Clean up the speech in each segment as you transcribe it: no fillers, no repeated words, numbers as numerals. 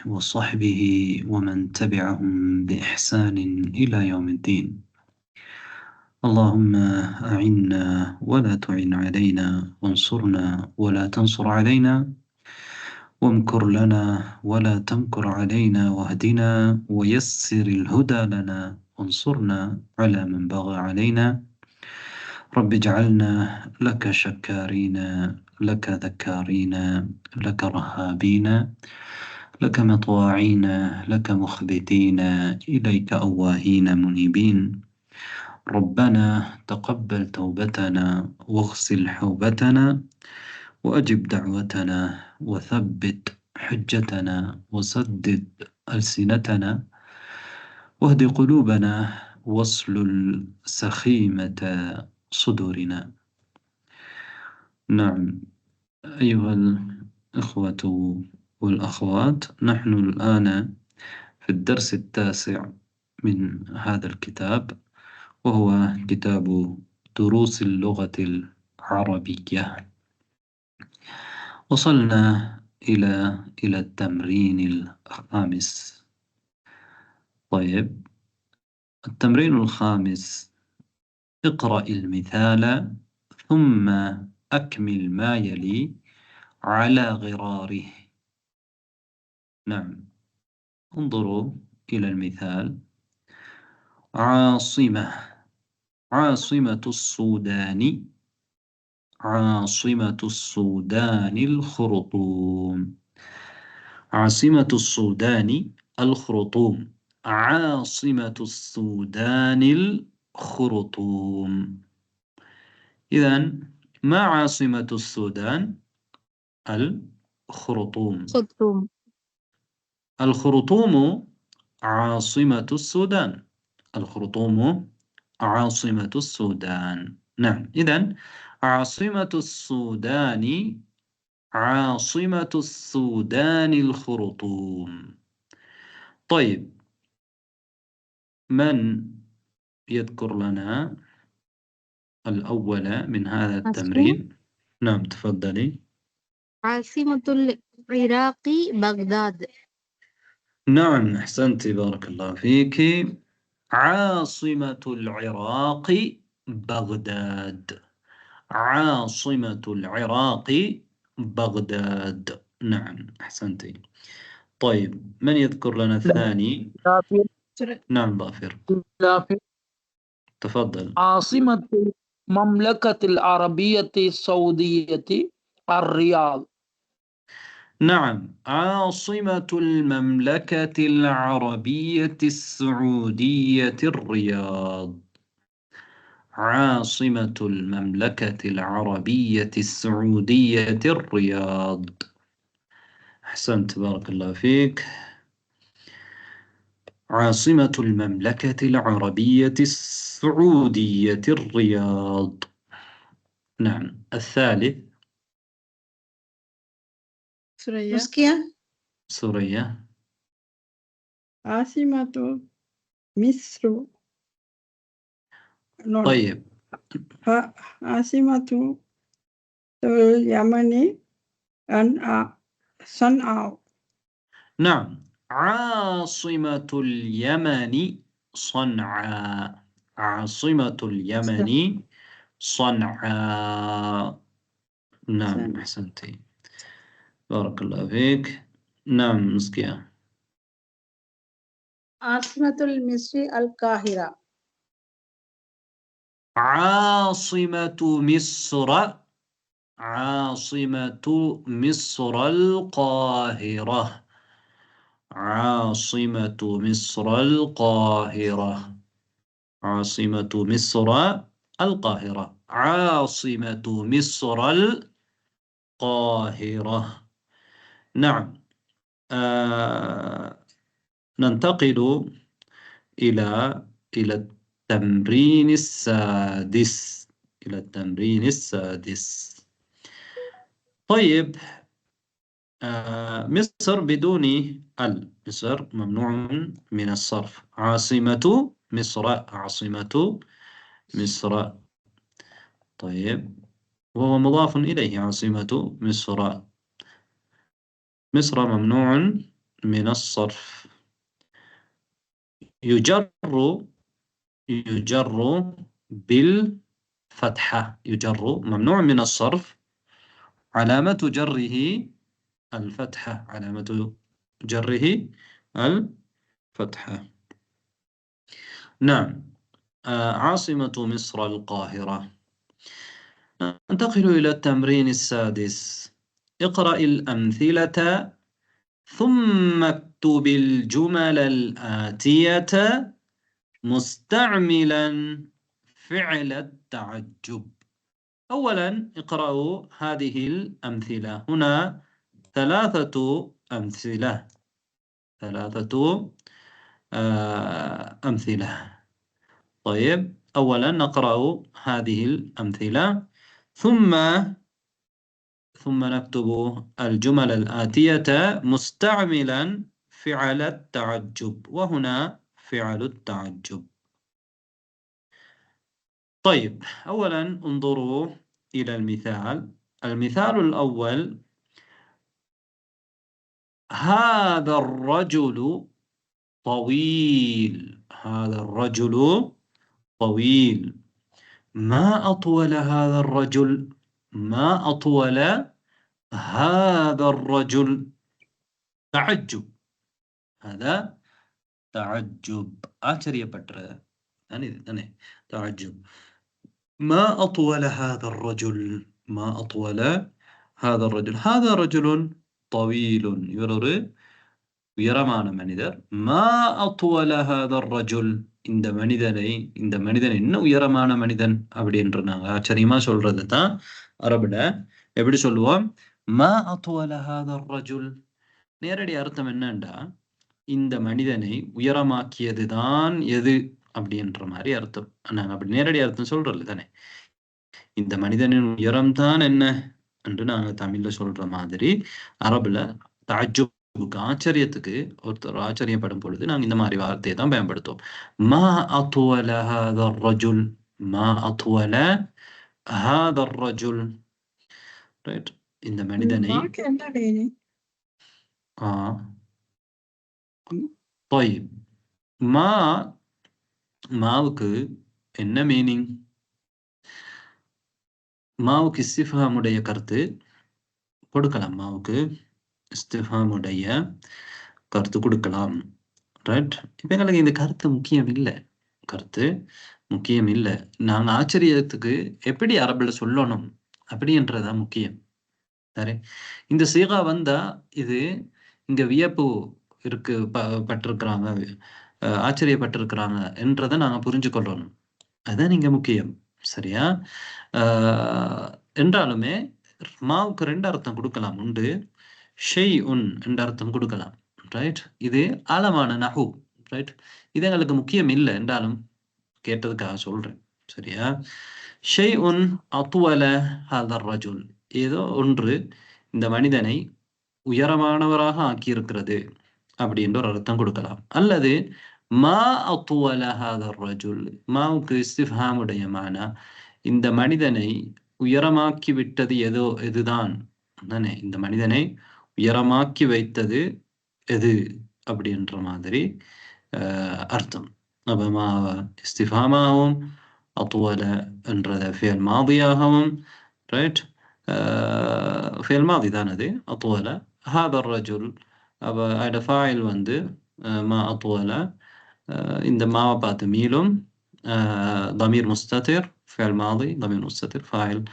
وصحبه ومن تبعهم بإحسان إلى يوم الدين. اللهم أعنا ولا تعن علينا، وانصرنا ولا تنصر علينا، وامكر لنا ولا تمكر علينا، واهدنا ويسر الهدى لنا، وانصرنا على من بغى علينا. رب اجعلنا لك شكارين، لك ذكارين، لك رهابين، لك مطواعين، لك مخبتين، إليك أواهين منيبين. ربنا تقبل توبتنا، واغسل حوبتنا، وأجب دعوتنا، وثبت حجتنا، وسدد ألسنتنا، واهد قلوبنا، واسلل سخيمة صدورنا. نعم، أيها الإخوة والأخوات، نحن الآن في الدرس التاسع من هذا الكتاب، وهو كتاب دروس اللغة العربية. وصلنا إلى التمرين الخامس. طيب، التمرين الخامس: اقرأ المثال ثم أكمل ما يلي على غراره. نعم، انظروا إلى المثال: عاصمة السودان، عاصمة السودان الخرطوم. عاصمة السودان الخرطوم. عاصمة السودان الخرطوم. إذن ما عاصمة السودان؟ الخرطوم. خرطوم. الخرطوم عاصمة السودان. الخرطوم عاصمة السودان. نعم، إذن عاصمة السودان، عاصمة السودان الخرطوم. طيب، من يذكر لنا الأول من هذا التمرين؟ نعم، تفضلي. عاصمة العراق بغداد. نعم، أحسنت، بارك الله فيك. عاصمة العراق بغداد. عاصمة العراق بغداد. نعم، أحسنت. طيب، من يذكر لنا الثاني؟ نعم، ظافر، تفضل. عاصمة المملكة العربية السعودية الرياض. نعم، عاصمة المملكة العربية السعودية الرياض. عاصمة المملكة العربية السعودية الرياض. أحسنت، بارك الله فيك. عاصمة المملكة العربية السعودية الرياض. نعم، الثالث. سوريا. عاصمة مصر. طيب، عاصمة اليمن صنعاء. نعم، عاصمة اليمن صنعاء. عاصمة اليمن صنعاء. نعم، أحسنتي، بارك الله فيك. نعم، مسكية. عاصمة مصر القاهرة. عاصمة مصر. عاصمة مصر القاهرة. عاصمة مصر القاهرة. عاصمة مصر القاهرة. عاصمة مصر القاهرة. نعم. ننتقل إلى التمرين السادس. إلى التمرين السادس. طيب، مصر بدون مصر ممنوع من الصرف. عاصمة مصر. عاصمة مصر. طيب، وهو مضاف إليه. عاصمة مصر. مصر ممنوع من الصرف. يجر بالفتحة. يجر ممنوع من الصرف، علامة جره الفتحة. علامة جره الفتحة. نعم. عاصمة مصر القاهرة. ننتقل إلى التمرين السادس. اقرأ الأمثلة ثم اكتب الجمل الآتية مستعملا فعل التعجب. أولا اقرأوا هذه الأمثلة. هنا 3 أمثلة. 3 أمثلة. طيب، أولا نقرأ هذه الأمثلة ثم نكتب الجمل الآتية مستعملا فعل التعجب، وهنا فعل التعجب. طيب، أولا انظروا إلى المثال. المثال الأول: هذا الرجل طويل. هذا الرجل طويل. ما أطول هذا الرجل. ما أطول هذا الرجل. تعجب. هذا تعجب. ஆச்சரியப்பட்ட تعجب. ما أطول هذا الرجل. ما أطول هذا الرجل. هذا رجل طويل. இவர் உயரமான மனிதர். ما أطول هذا الرجل. இந்த மனிதன் என்ன உயரமான மனிதன் அப்படின்ற நாங்க ஆச்சரியமா சொல்றது தான் அரபுல எப்படி சொல்லுவோம்? ما أطول هذا الرجل. நேரடி அர்த்தம் என்னண்டா, இந்த மனிதனை உயரமாக்கியதுதான் எது அப்படின்ற மாதிரி அர்த்தம். நாங்க அப்படி நேரடி அர்த்தம் சொல்றது தானே. இந்த மனிதனின் உயரம் தான் என்ன என்று நாங்க தமிழ்ல சொல்ற மாதிரி அரபுல தஅஜ்ஜுபுக்கு ஆச்சரியத்துக்கு ஒருத்தர் ஆச்சரியப்படும் பொழுது நாங்க இந்த மாதிரி வார்த்தையை தான் பயன்படுத்துவோம். மா அத்வல ஹாதர் ரஜுல். மா அத்வல ஹாதர் ரஜுல். ரைட். இந்த மனிதனை طيب மாவுக்கு என்ன மீனிங்? மாவுக்கு இஸ்திஃபாமுடைய கருத்து கொடுக்கலாம். மாவுக்கு இஸ்திஃபாமுடைய கருத்து கொடுக்கலாம். ரைட். இப்ப எங்களுக்கு இந்த கருத்து முக்கியம் இல்லை. கருத்து முக்கியம் இல்லை. நாங்க ஆச்சரியத்துக்கு எப்படி அரபுல சொல்லணும் அப்படின்றதான் முக்கியம். சரி. இந்த சீகா வந்தா இது இங்க வியப்பு இருக்கு பட்டிருக்கிறாங்க, ஆச்சரியப்பட்டிருக்கிறாங்க என்றதை நாங்க புரிஞ்சு கொள்ளணும். அதுதான் இங்க முக்கியம். சரியா? என்றாலுமே மாவுக்கு 2 அர்த்தம் கொடுக்கலாம். உண்டு ஷெய் உன் என்ற அர்த்தம் கொடுக்கலாம். ரைட். இது ஆழமான நஹு. ரைட். இது எங்களுக்கு முக்கியம் இல்லை என்றாலும் கேட்டதுக்காக சொல்றேன். சரியா? ஷெய் உன் அத்வல ஹாதர் ரஜுல். ஏதோ ஒன்று இந்த மனிதனை உயரமானவராக ஆக்கியிருக்கிறது அப்படின்ற ஒரு அர்த்தம் கொடுக்கலாம். அல்லது மா அத்வல ஹாதர் ரஜுல். மாவுக்கு இஸ்திஃபாமுடைய மானா இந்த மனிதனை உயரமாக்கி விட்டது எதுதான் தானே. இந்த மனிதனை உயரமாக்கி வைத்தது எது அப்படின்ற மாதிரி அர்த்தம். அப்ப மா இஸ்திஃபாமாகவும் அத்வல என்றத ஃபியல் மாதியாகவும். ரைட். ஃபியல் மாதி தான் அது. அத்வல ஹாதர் ரஜுல். அப்ப அதோட ஃபாயில் வந்து மா அத்வல. இந்த மாவை பார்த்து மீளும் ضمير مستتر فعل ماضي ضمير مستتر فاعل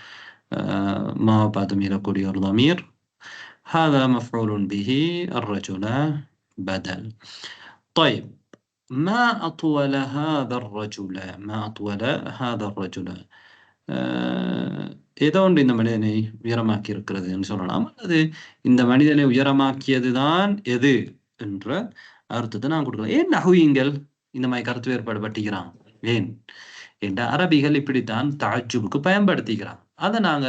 ما بعد ميلكولي الضمير. هذا مفعول به. الرجل بدل. طيب، ما أطول هذا الرجل. ما أطول هذا الرجل. ஏதோ ஒன்று இந்த மனிதனை உயரமாக்கி இருக்கிறதுன்னு சொல்லலாம். அது இந்த மனிதனை உயரமாக்கியதுதான் எது என்ற அர்த்தத்தை நான் கொடுக்கலாம். ஏன் நஹ்வியங்கள் இந்த மாதிரி கருத்து வேறுபாடு பட்டிக்கிறான்? ஏன் என்ற அரபிகள் இப்படித்தான் தஅஜ்ஜுபுக்கு பயன்படுத்திக்கிறான். அதை நாங்க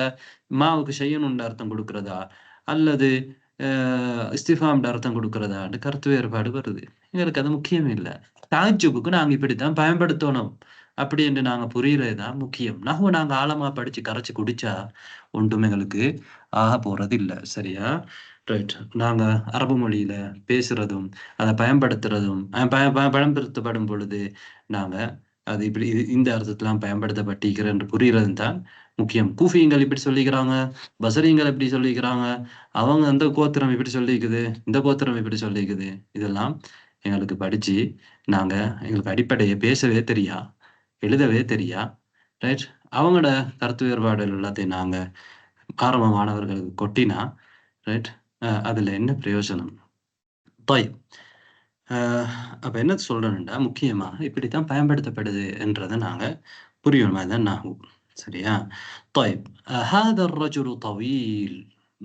மாவுக்கு செய்யணுன்ற அர்த்தம் கொடுக்கிறதா அல்லது இஸ்திஃபாம்ட அர்த்தம் கொடுக்கிறதா கருத்து வேறுபாடு வருது. எங்களுக்கு அது முக்கியம் இல்லை. தஅஜ்ஜுபுக்கு நாங்க இப்படித்தான் பயன்படுத்தணும் அப்படி என்று நாங்க புரியறதுதான் முக்கியம். நஹ்வு நாங்க ஆழமா படிச்சு கரைச்சு குடிச்சா ஒன்றும் எங்களுக்கு ஆக போறது இல்லை. சரியா? ரைட். நாங்க அரபு மொழியில பேசுறதும் அதை பயன்படுத்துறதும் பயன்படுத்தப்படும் பொழுது நாங்க அது இப்படி இந்த அர்த்தத்தெல்லாம் பயன்படுத்தப்பட்டிருக்கிற என்று புரிகிறது தான் முக்கியம். கூஃபியங்கள் இப்படி சொல்லிக்கிறாங்க, பசரிங்கள் இப்படி சொல்லிக்கிறாங்க, அவங்க அந்த கோத்திரம் இப்படி சொல்லிக்குது, இந்த கோத்திரம் இப்படி சொல்லிக்குது. இதெல்லாம் எங்களுக்கு படிச்சு நாங்க எங்களுக்கு அடிப்படையை பேசவே தெரியா, எழுதவே தெரியா. ரைட். அவங்களோட கருத்து வேறுபாடுகள் எல்லாத்தையும் நாங்க ஆரம்ப மாணவர்களுக்கு கொட்டினா ரைட், அதுல என்ன பிரயோஜனம்? அப்ப என்ன சொல்றேன்டா, முக்கியமா இப்படித்தான் பயன்படுத்தப்படுது என்றதை நாங்க புரியணும். அதுதான் நாகும். சரியா? طيب هذا الرجل طويل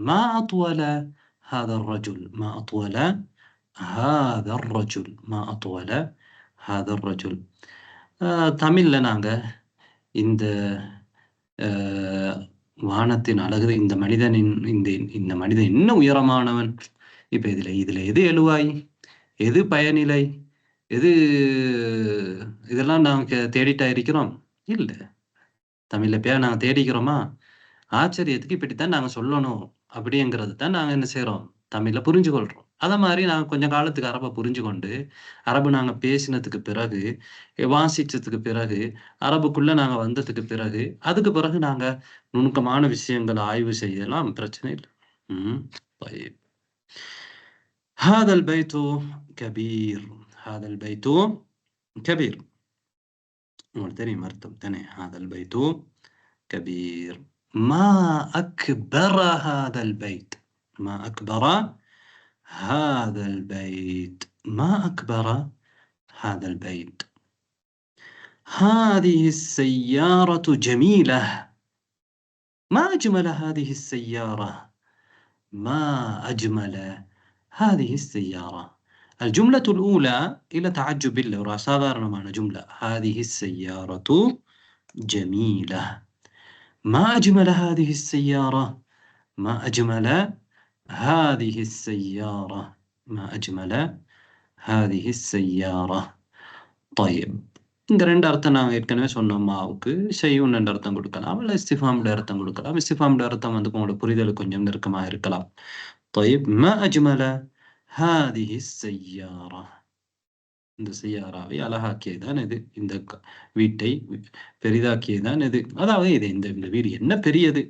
ما أطول هذا الرجل ما أطول هذا الرجل ما أطول هذا الرجل. தமிழ்ல நாங்க இந்த வானத்தின் அழகு, இந்த மனிதனின் இந்த மனிதன் என்ன உயரமானவன். இப்ப இதுல எது எழுவாய், எது பயனிலை, எது இதெல்லாம் நாங்க தேடிட்டா இருக்கிறோம்? இல்ல. தமிழ்ல பேர் நாங்க தேடிக்கிறோமா? ஆச்சரியத்துக்கு இப்படித்தான் நாங்க சொல்லணும் அப்படிங்கிறது தான் நாங்க என்ன செய்யறோம், தமிழ்ல புரிஞ்சு கொள்றோம். அத மாதிரி நாங்க கொஞ்ச காலத்துக்கு அரபை புரிஞ்சு கொண்டு, அரபு நாங்க பேசினதுக்கு பிறகு, வாசிச்சதுக்கு பிறகு, அரபுக்குள்ள நாங்க வந்ததுக்கு பிறகு, அதுக்கு பிறகு நாங்க நுணுக்கமான விஷயங்களை ஆய்வு செய்யலாம், பிரச்சனை இல்லை. طيب هذا البيت كبير هذا البيت كبير. தெரியும் அர்த்தம் தானே? هذا البيت كبير. ما أكبر هذا البيت ما أكبر هذا البيت ما أكبر هذا البيت. هذه السيارة جميلة ما أجمل هذه السيارة ما أجمل هذه السيارة. الجملة الأولى إلى تعجب بالله وصادرنا معنا جملة هذه السيارة جميلة ما أجمل هذه السيارة ما أجمل هذه السيارة ما أجمل هذه السيارة. طيب இந்த ரெண்டு அர்த்தம் நாங்கள் ஏற்கனவே சொன்னோம். மாவுக்கு செய்யும் ரெண்டு அர்த்தம் கொடுக்கலாம், இல்லை இஸ்திஃபாமுடைய அர்த்தம் கொடுக்கலாம். இஸ்திஃபாமுடைய அர்த்தம் வந்து உங்களோட புரிதலுக்கு கொஞ்சம் நெருக்கமாக இருக்கலாம். طيب ما أجمل هذه السيارة. இந்த செய்யாராவை அழகாக்கியதான் இது, இந்த வீட்டை பெரிதாக்கியதான் இது. அதாவது இது இந்த வீடு என்ன பெரியது,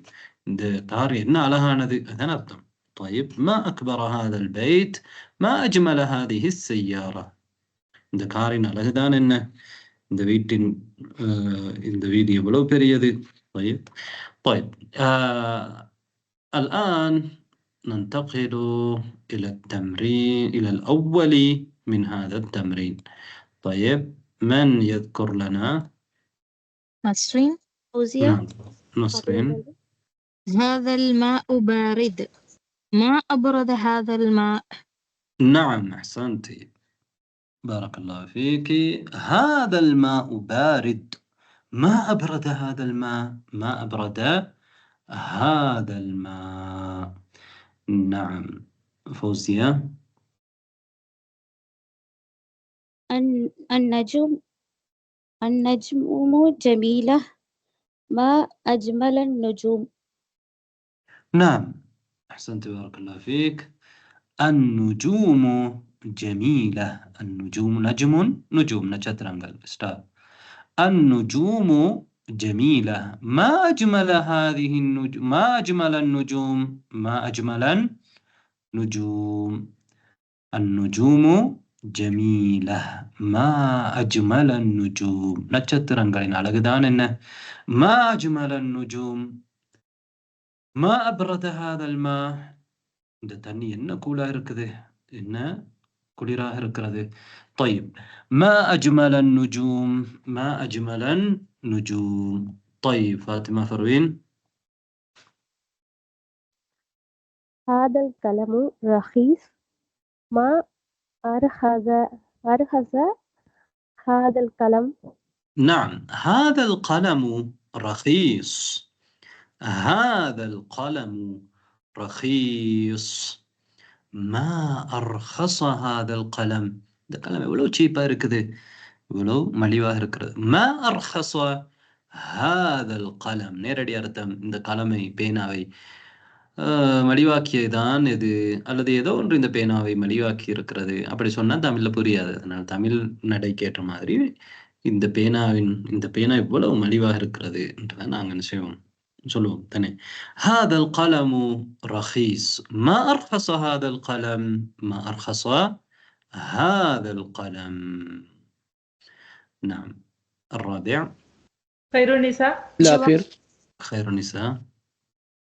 இந்த கார் என்ன அழகானது, அதான் அர்த்தம். طيب ما أكبر هذا البيت ما أجمل هذه السيارة. இந்த காரின் அழகுதான் என்ன, இந்த வீட்டின் இந்த வீடு எவ்வளவு பெரியது. طيب طيب الآن ننتقل إلى التمرين إلى الأول من هذا التمرين. طيب من يذكر لنا؟ نسرين. فوزية. نعم نسرين. هذا الماء بارد ما أبرد هذا الماء. نعم أحسنتي بارك الله فيك. هذا الماء بارد ما أبرد هذا الماء ما أبرد هذا الماء. نعم فوزية. النجوم جميلة ما أجمل النجوم. نعم أحسنت بارك الله فيك. النجوم جميلة. النجوم نجوم نجترنجل ستار. النجوم جميلة ما أجمل هذه النجوم ما أجمل النجوم ما أجمل النجوم. النجوم جميلة ما أجمل النجوم. நட்சத்திரங்களின் அழகுதான் என்ன? ما أجمل النجوم ما أبرد هذا الماء. இந்த தண்ணி என்ன கூலா இருக்குது, என்ன குளிராக இருக்கிறது. طيب ما أجمل النجوم ما أجمل النجوم. طيب فاطمة فروين. هذا القلم رخيص ما أرخص هذا القلم. نعم هذا القلم رخيص هذا القلم رخيص ما أرخص هذا القلم. இந்த கலம் எவ்வளவு சீப்பா இருக்குது, இவ்வளவு மலிவாக இருக்கிறது. ما أرخص هذا القلم நேரடி அர்த்தம் இந்த கலமை பேனாவை மலிவாக்கியதுதான் எது அல்லது ஏதோ ஒன்று இந்த பேனாவை மலிவாக்கி இருக்கிறது அப்படி சொன்னா தமிழ்ல புரியாது. அதனால தமிழ் நடைக்கேற்ற மாதிரி இந்த பேனா இவ்வளவு மலிவாக இருக்கிறது என்றுதான் நாங்க என்ன செய்வோம் சொல்லுவோம் தானே. هذا القلم رخيص ما أرخص هذا القلم ما أرخص هذا القلم. نعم. الرابع خير النساء لا फिर خير النساء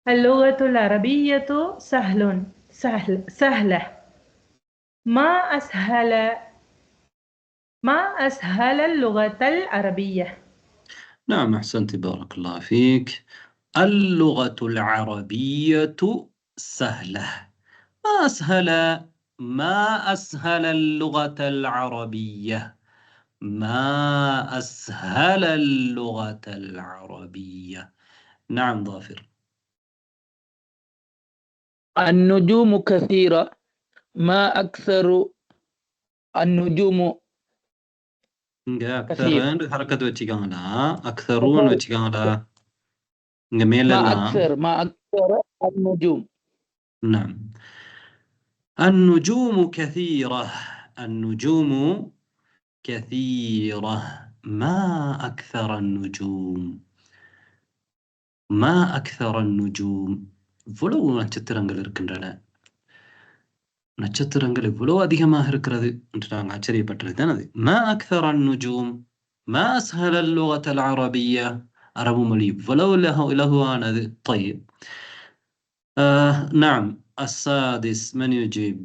اللغة العربية سهلة ما أسهل اللغة العربية. نعم أحسنت بارك الله فيك. اللغة العربية سهلة ما أسهل اللغة العربية ما أسهل اللغة العربية. نعم ظافر. النجوم كثيرة ما أكثر النجوم இங்க كثير அக்தர் ஹரக்கத் வச்சுக்காங்களா அக்தருன்னு வச்சுக்காங்களா இங்க மேல ما எல்லாம் أكثر النجوم. نعم. النجوم كثيرة النجوم كثيرة ما أكثر النجوم ما أكثر النجوم. இவ்வளவு நட்சத்திரங்கள் இருக்கின்றன நட்சத்திரங்கள் இவ்வளவு அதிகமாக இருக்கிறது என்று நாங்கள் ஆச்சரியப்பட்டது தான் அது. ما أكثر النجوم ما أسهل اللغة العربية அரபு மொழி இவ்வளவு இலகுவானது. طيب. نعم. السادس من يجيب؟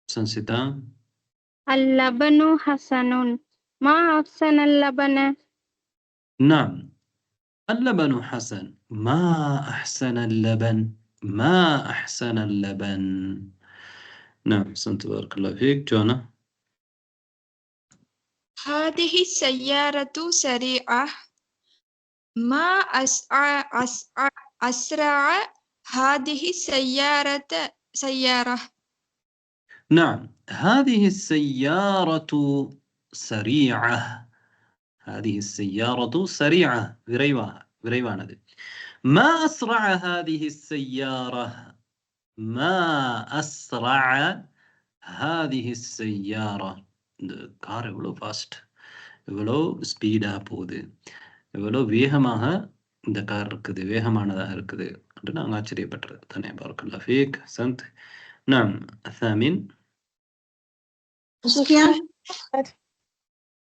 سنسيتا. اللبن حسن ما أحسن اللبن. نعم. اللبن حسن ما أحسن اللبن ما أحسن اللبن. نعم أحسنت بارك الله فيك. جوانا. هذه السيارة سريعة ما أسرع هذه سيارة. نعم هذه السيارة سريعة هذه السيارة سريعة விரைவானது. ما أسرع هذه السيارة ما أسرع هذه السيارة. இந்த கார் எவ்வளோ ஃபாஸ்ட் எவ்வளோ ஸ்பீடாக போகுது எவ்வளோ வேகமாக இந்த கார் இருக்குது வேகமானதாக இருக்குது என்று நாங்கள் ஆச்சரியப்பட்டது தானே. بارك الله فيك. أحسنت. نعم. الثامن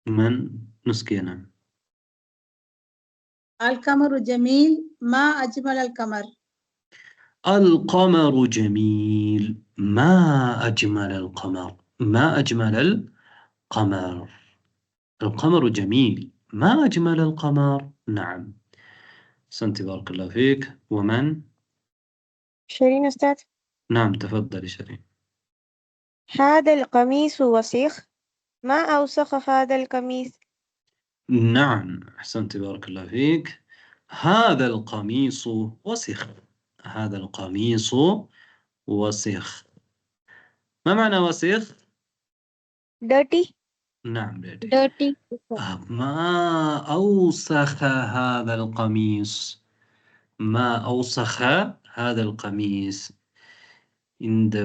من نسكي. نعم. القمر جميل ما أجمل القمر. القمر جميل ما أجمل القمر ما أجمل القمر. القمر جميل ما أجمل القمر. نعم. أحسنت بارك الله فيك. ومن؟ شيرين أستاذ. نعم تفضلي شيرين. هذا القميص وسخ ما أوسخ هذا القميص. نعم أحسنت بارك الله فيك. هذا القميص وسخ هذا القميص وسخ. ما معنى وسخ؟ dirty. نعم dirty. ما أوسخ هذا القميص ما أوسخ هذا القميص. இந்த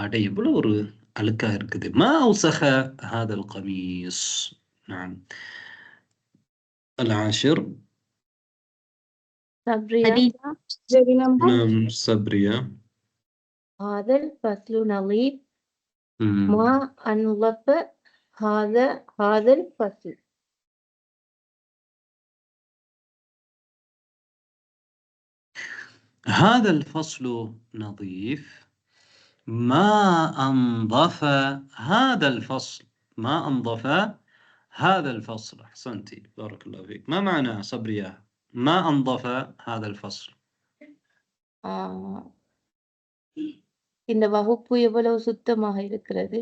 ஆடை எவ்வளவு ஒரு அழுக்கா இருக்குது. ما أوسخ هذا القميص. نعم. العاشر. صبريا. نعم صبريا. هذا الفصل نظيف ما أنظف هذا الفصل. هذا الفصل نظيف ما أنظف هذا الفصل ما أنظف هذا الفصل. أحسنتي بارك الله فيك. ما معنى صبريا ما أنظف هذا الفصل؟ இந்த வகுப்பு எவ்வளவு சுத்தமாக இருக்கிறது.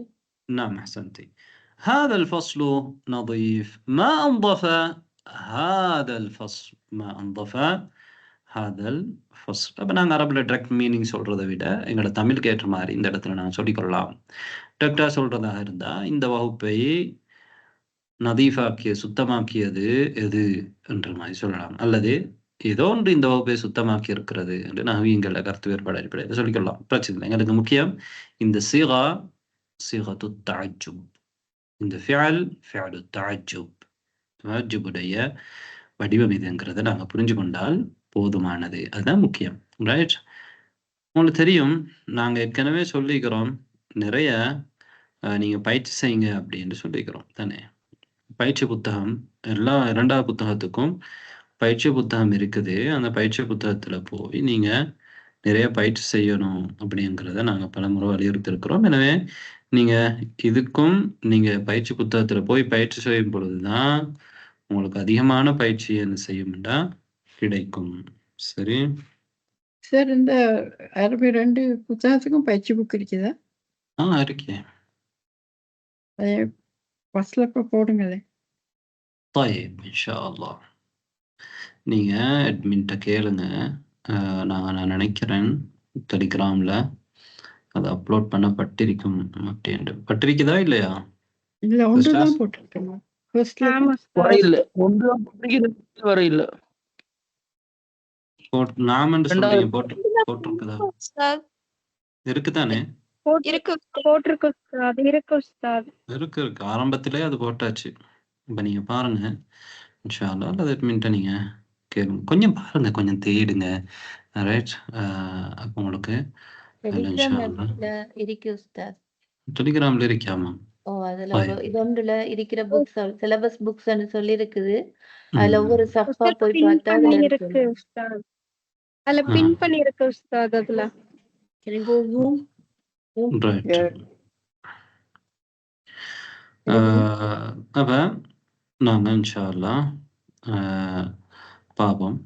نعم أحسنتي. هذا الفصل نظيف ما أنظف هذا الفصل ما أنظف هذا الفصل. அப்ப நாங்க அரபுல டைரக்ட் மீனிங் சொல்றதை விட எங்களோட தமிழுக்கு ஏற்ற மாதிரி இந்த இடத்துல நான் சொல்லிக்கொள்ளலாம். டைரக்டா சொல்றதாக இருந்தா இந்த வகுப்பை நதீஃபாக்கிய சுத்தமாக்கியது எது என்ற மாதிரி சொல்லலாம். அல்லது ஏதோ ஒன்று இந்த வகுப்பை சுத்தமாக்கி இருக்கிறது என்று நஹ்வியங்கள கருத்து வேறுபாடு அடிப்படையில் சொல்லிக்கொள்ளலாம். பிரச்சனை இல்லை. எங்களுக்கு முக்கியம் இந்த சீகத்து தஅஜ்ஜுப், இந்த ஃபிஅல் ஃபிஅலு தஅஜ்ஜுப், தஅஜ்ஜுபுடைய வடிவம் இதுங்கிறத நாங்கள் புரிஞ்சு கொண்டால் போதுமானது. அதுதான் முக்கியம். ரைட்? உங்களுக்கு தெரியும், நாங்கள் ஏற்கனவே சொல்லிக்கிறோம், நிறைய நீங்கள் பயிற்சி செய்யுங்க அப்படின்னு சொல்லிக்கிறோம் தானே. பயிற்சி புத்தகம் எல்லா 2வது புத்தகத்துக்கும் பயிற்சி புத்தகம் இருக்குது. அந்த பயிற்சி புத்தகத்தில் போய் நீங்கள் நிறைய பயிற்சி செய்யணும் அப்படிங்கிறத நாங்கள் பலமுறை வலியுறுத்திருக்கிறோம். எனவே நீங்கள் இதுக்கும் நீங்கள் பயிற்சி புத்தகத்தில் போய் பயிற்சி செய்யும் பொழுது தான் உங்களுக்கு அதிகமான பயிற்சி என்ன செய்யும்டா கிடைக்கும். சரி சார், இந்த அரபி 2 புத்தகத்துக்கும் பயிற்சி புக் இருக்குதா? இருக்கே. அது ஃபர்ஸ்ட்ல இப்போ போடுங்களே. طيب إن شاء الله. நீங்கள் அட்மின்ட்ட கேளுங்க. நான் நினைக்கிறேன் டெலிகிராமில் அது அப்லோட் பண்ணப்பட்டிருக்கும் அப்படின்ட்டு. பட்டிருக்குதா இல்லையா? இல்ல, ஒன்று தான் போட்டிருக்கேன். ஃபர்ஸ்ட்ல ஆமா சார். வரையில்லை. ஒன்று வரையில்லை. நாமன்னு ரெண்டாவது சொல்றீங்க, போட்டிருக்குதா? உஸ்தாத் இருக்குதானே? இருக்கு போட்டிருக்கு உஸ்தாத். இருக்கு உஸ்தாத். இருக்கு. ஆரம்பத்திலே அது போட்டாச்சு. இப்போ நீங்கள் பாருங்க இன்ஷா அல்லாஹ். அது அட்மின்ட்ட நீங்கள் கேளுங்க, கொஞ்சம் பாருங்க, கொஞ்சம் தேடுங்க. ரைட்? அப்போ உங்களுக்கு அதில் இன்ஷா அல்லாஹ் டெலிகிராம்ல இருக்கு உஸ்தாத். டெலிகிராமில் இருக்காமா? ஓ, அதுல ஒரு இதொன்றுல இருக்கிற புக்ஸ், சிலபஸ் புக்ஸ் சொல்லி இருக்குது. அதுல ம். ஒவ்வொரு சஃபா உஸ்தாத் போய் பின் பார்த்தா பண்ணி அதுல இருக்கு இருக்கு. உஸ்தாத். அதுல ஆ. பின் பண்ணி இருக்கு உஸ்தாத். அதுல Can you go Zoom? Right. அப்போ நாங்கள் இன்ஷா அல்லாஹ் பார்ப்போம்.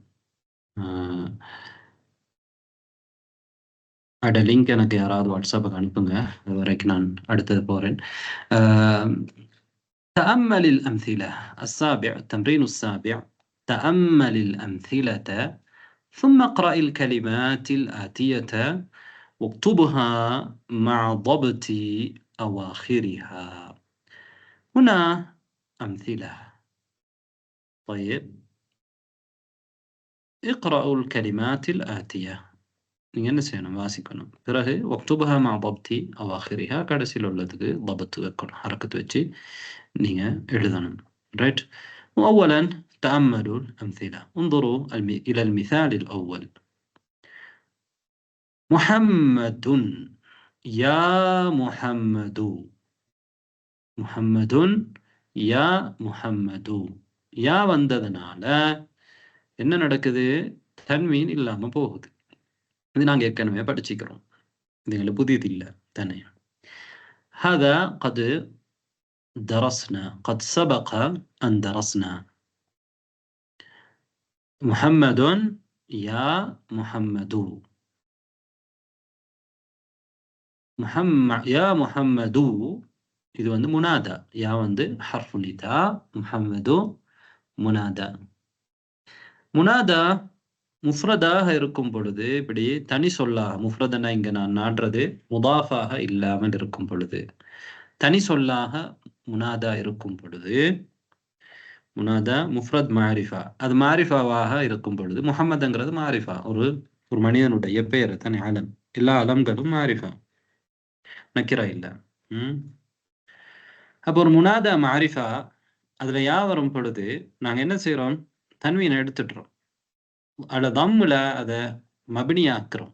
அட லிங்க் எனக்கு யாராவது வாட்ஸ்அப்புக்கு அனுப்புங்க. அது வரைக்கும் நான் அடுத்தது போகிறேன். تأمل الأمثلة. السابع، التمرين السابع، تأمل الأمثلة ثم اقرأ الكلمات الآتية واكتبها مع ضبط أواخرها. هنا أمثلة. طيب، اقرأوا الكلمات الآتية. நீங்கள் என்ன செய்யணும்? வாசிக்கணும். பிறகு ஒக்டோபஹா மா பப்தி அவாஹிரிஹா, கடைசியில் உள்ளதுக்கு பபத்து வைக்கணும், ஹரக்கத்து வச்சு நீங்கள் எழுதணும். ரைட்? أولا تأملوا الأمثلة. انظروا إلى المثال الأول. محمد، يا محمد، محمد يا محمد. யா வந்ததுனால என்ன நடக்குது? தன்வீன் இல்லாமல் போகுது. இது நாங்கள் ஏற்கனவே படிச்சுக்கிறோம். இது எங்களுக்கு புதியது இல்லை தானே. هذا قد درسنا، قد سبق أن درسنا. محمد يا محمد، محمد يا محمد. இது வந்து முனாதா. யா வந்து ஹர்ஃபு நிதா, முஹம்மது முனாதா. முனாதா முஃப்ரதாக இருக்கும் பொழுது, இப்படி தனி சொல்லாக, முஃப்ரதனா இங்க நான் நாடுறது முதாஃபாக இல்லாமல் இருக்கும் பொழுது, தனி சொல்லாக முனாதா இருக்கும் பொழுது, முனாதா முஃப்ரத் மாரிஃபா, அது மாரிஃபாவாக இருக்கும் பொழுது, முஹம்மதுங்கிறது மாரிஃபா, ஒரு மனிதனுடைய பெயர் தனி அலம். எல்லா அலம்களும் மாரிஃபா, நக்கிரா இல்லை. அப்போ ஒரு முனாதா மாரிஃபா, அதுல யா வரும் பொழுது நாங்க என்ன செய்யறோம்? தன்வீனை எடுத்துடுறோம், அட தம்முல அதை மபினியாக்குறோம்.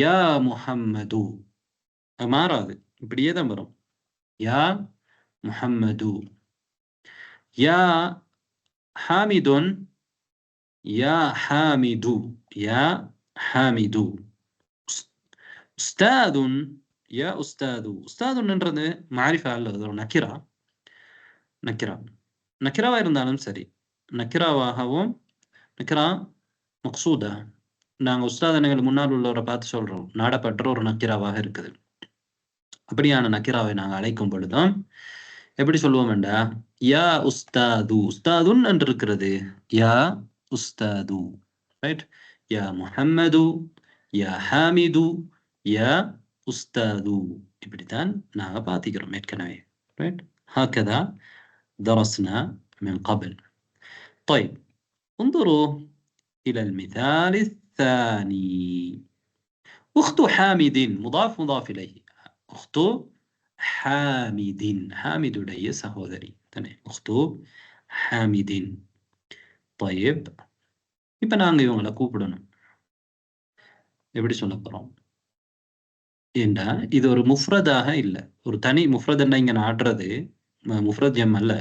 யா முஹம்மது, அது மாறாது, இப்படியே தான் வரும். யா முஹம்மது. யா ஹாமிதுன், யா ஹாமிது, யா ஹாமிது. உஸ்தாதுன், யா உஸ்தாது. உஸ்தாதுன்றது மாரிஃபா அல்லது ஒரு நக்கிரா. நக்கிராவா இருந்தாலும் சரி, நக்கிராவாகவும் நக்கிரா மக்சூதா, நாங்கள் உஸ்தாதனைகள் முன்னால் உள்ளவரை பார்த்து சொல்றோம், நாடப்பட்ட ஒரு நக்கிராவாக இருக்குது. அப்படியான நக்கிராவை நாங்கள் அழைக்கும் பொழுதும் எப்படி சொல்லுவோம் என்றா, யா உஸ்தாது, உஸ்தாதுன் என்று இருக்கிறது, யா உஸ்தாது. ரைட்? யா முஹம்மது, யா ஹாமிது, யா உஸ்தாது. இப்படித்தான் நாங்கள் பார்த்துக்கிறோம் ஏற்கனவே. ரைட்? هكذا درسنا من قبل. طيب، انظروا إلى المثال الثاني. أخت حامد مضاف مضاف إليه. أخت حامد حامد உடைய சகோதரி தானே أخت حامد. طيب இப்போ நாங்க இவங்களை கூப்பிடணும். எப்படி சொல்ல போறோம்? ஏண்டா இது ஒரு முஃப்ரதாக இல்லை, ஒரு தனி முஃப்ரதுன்னா இங்க நாடுறது முஃப்ரத் ஜம் அல்ல,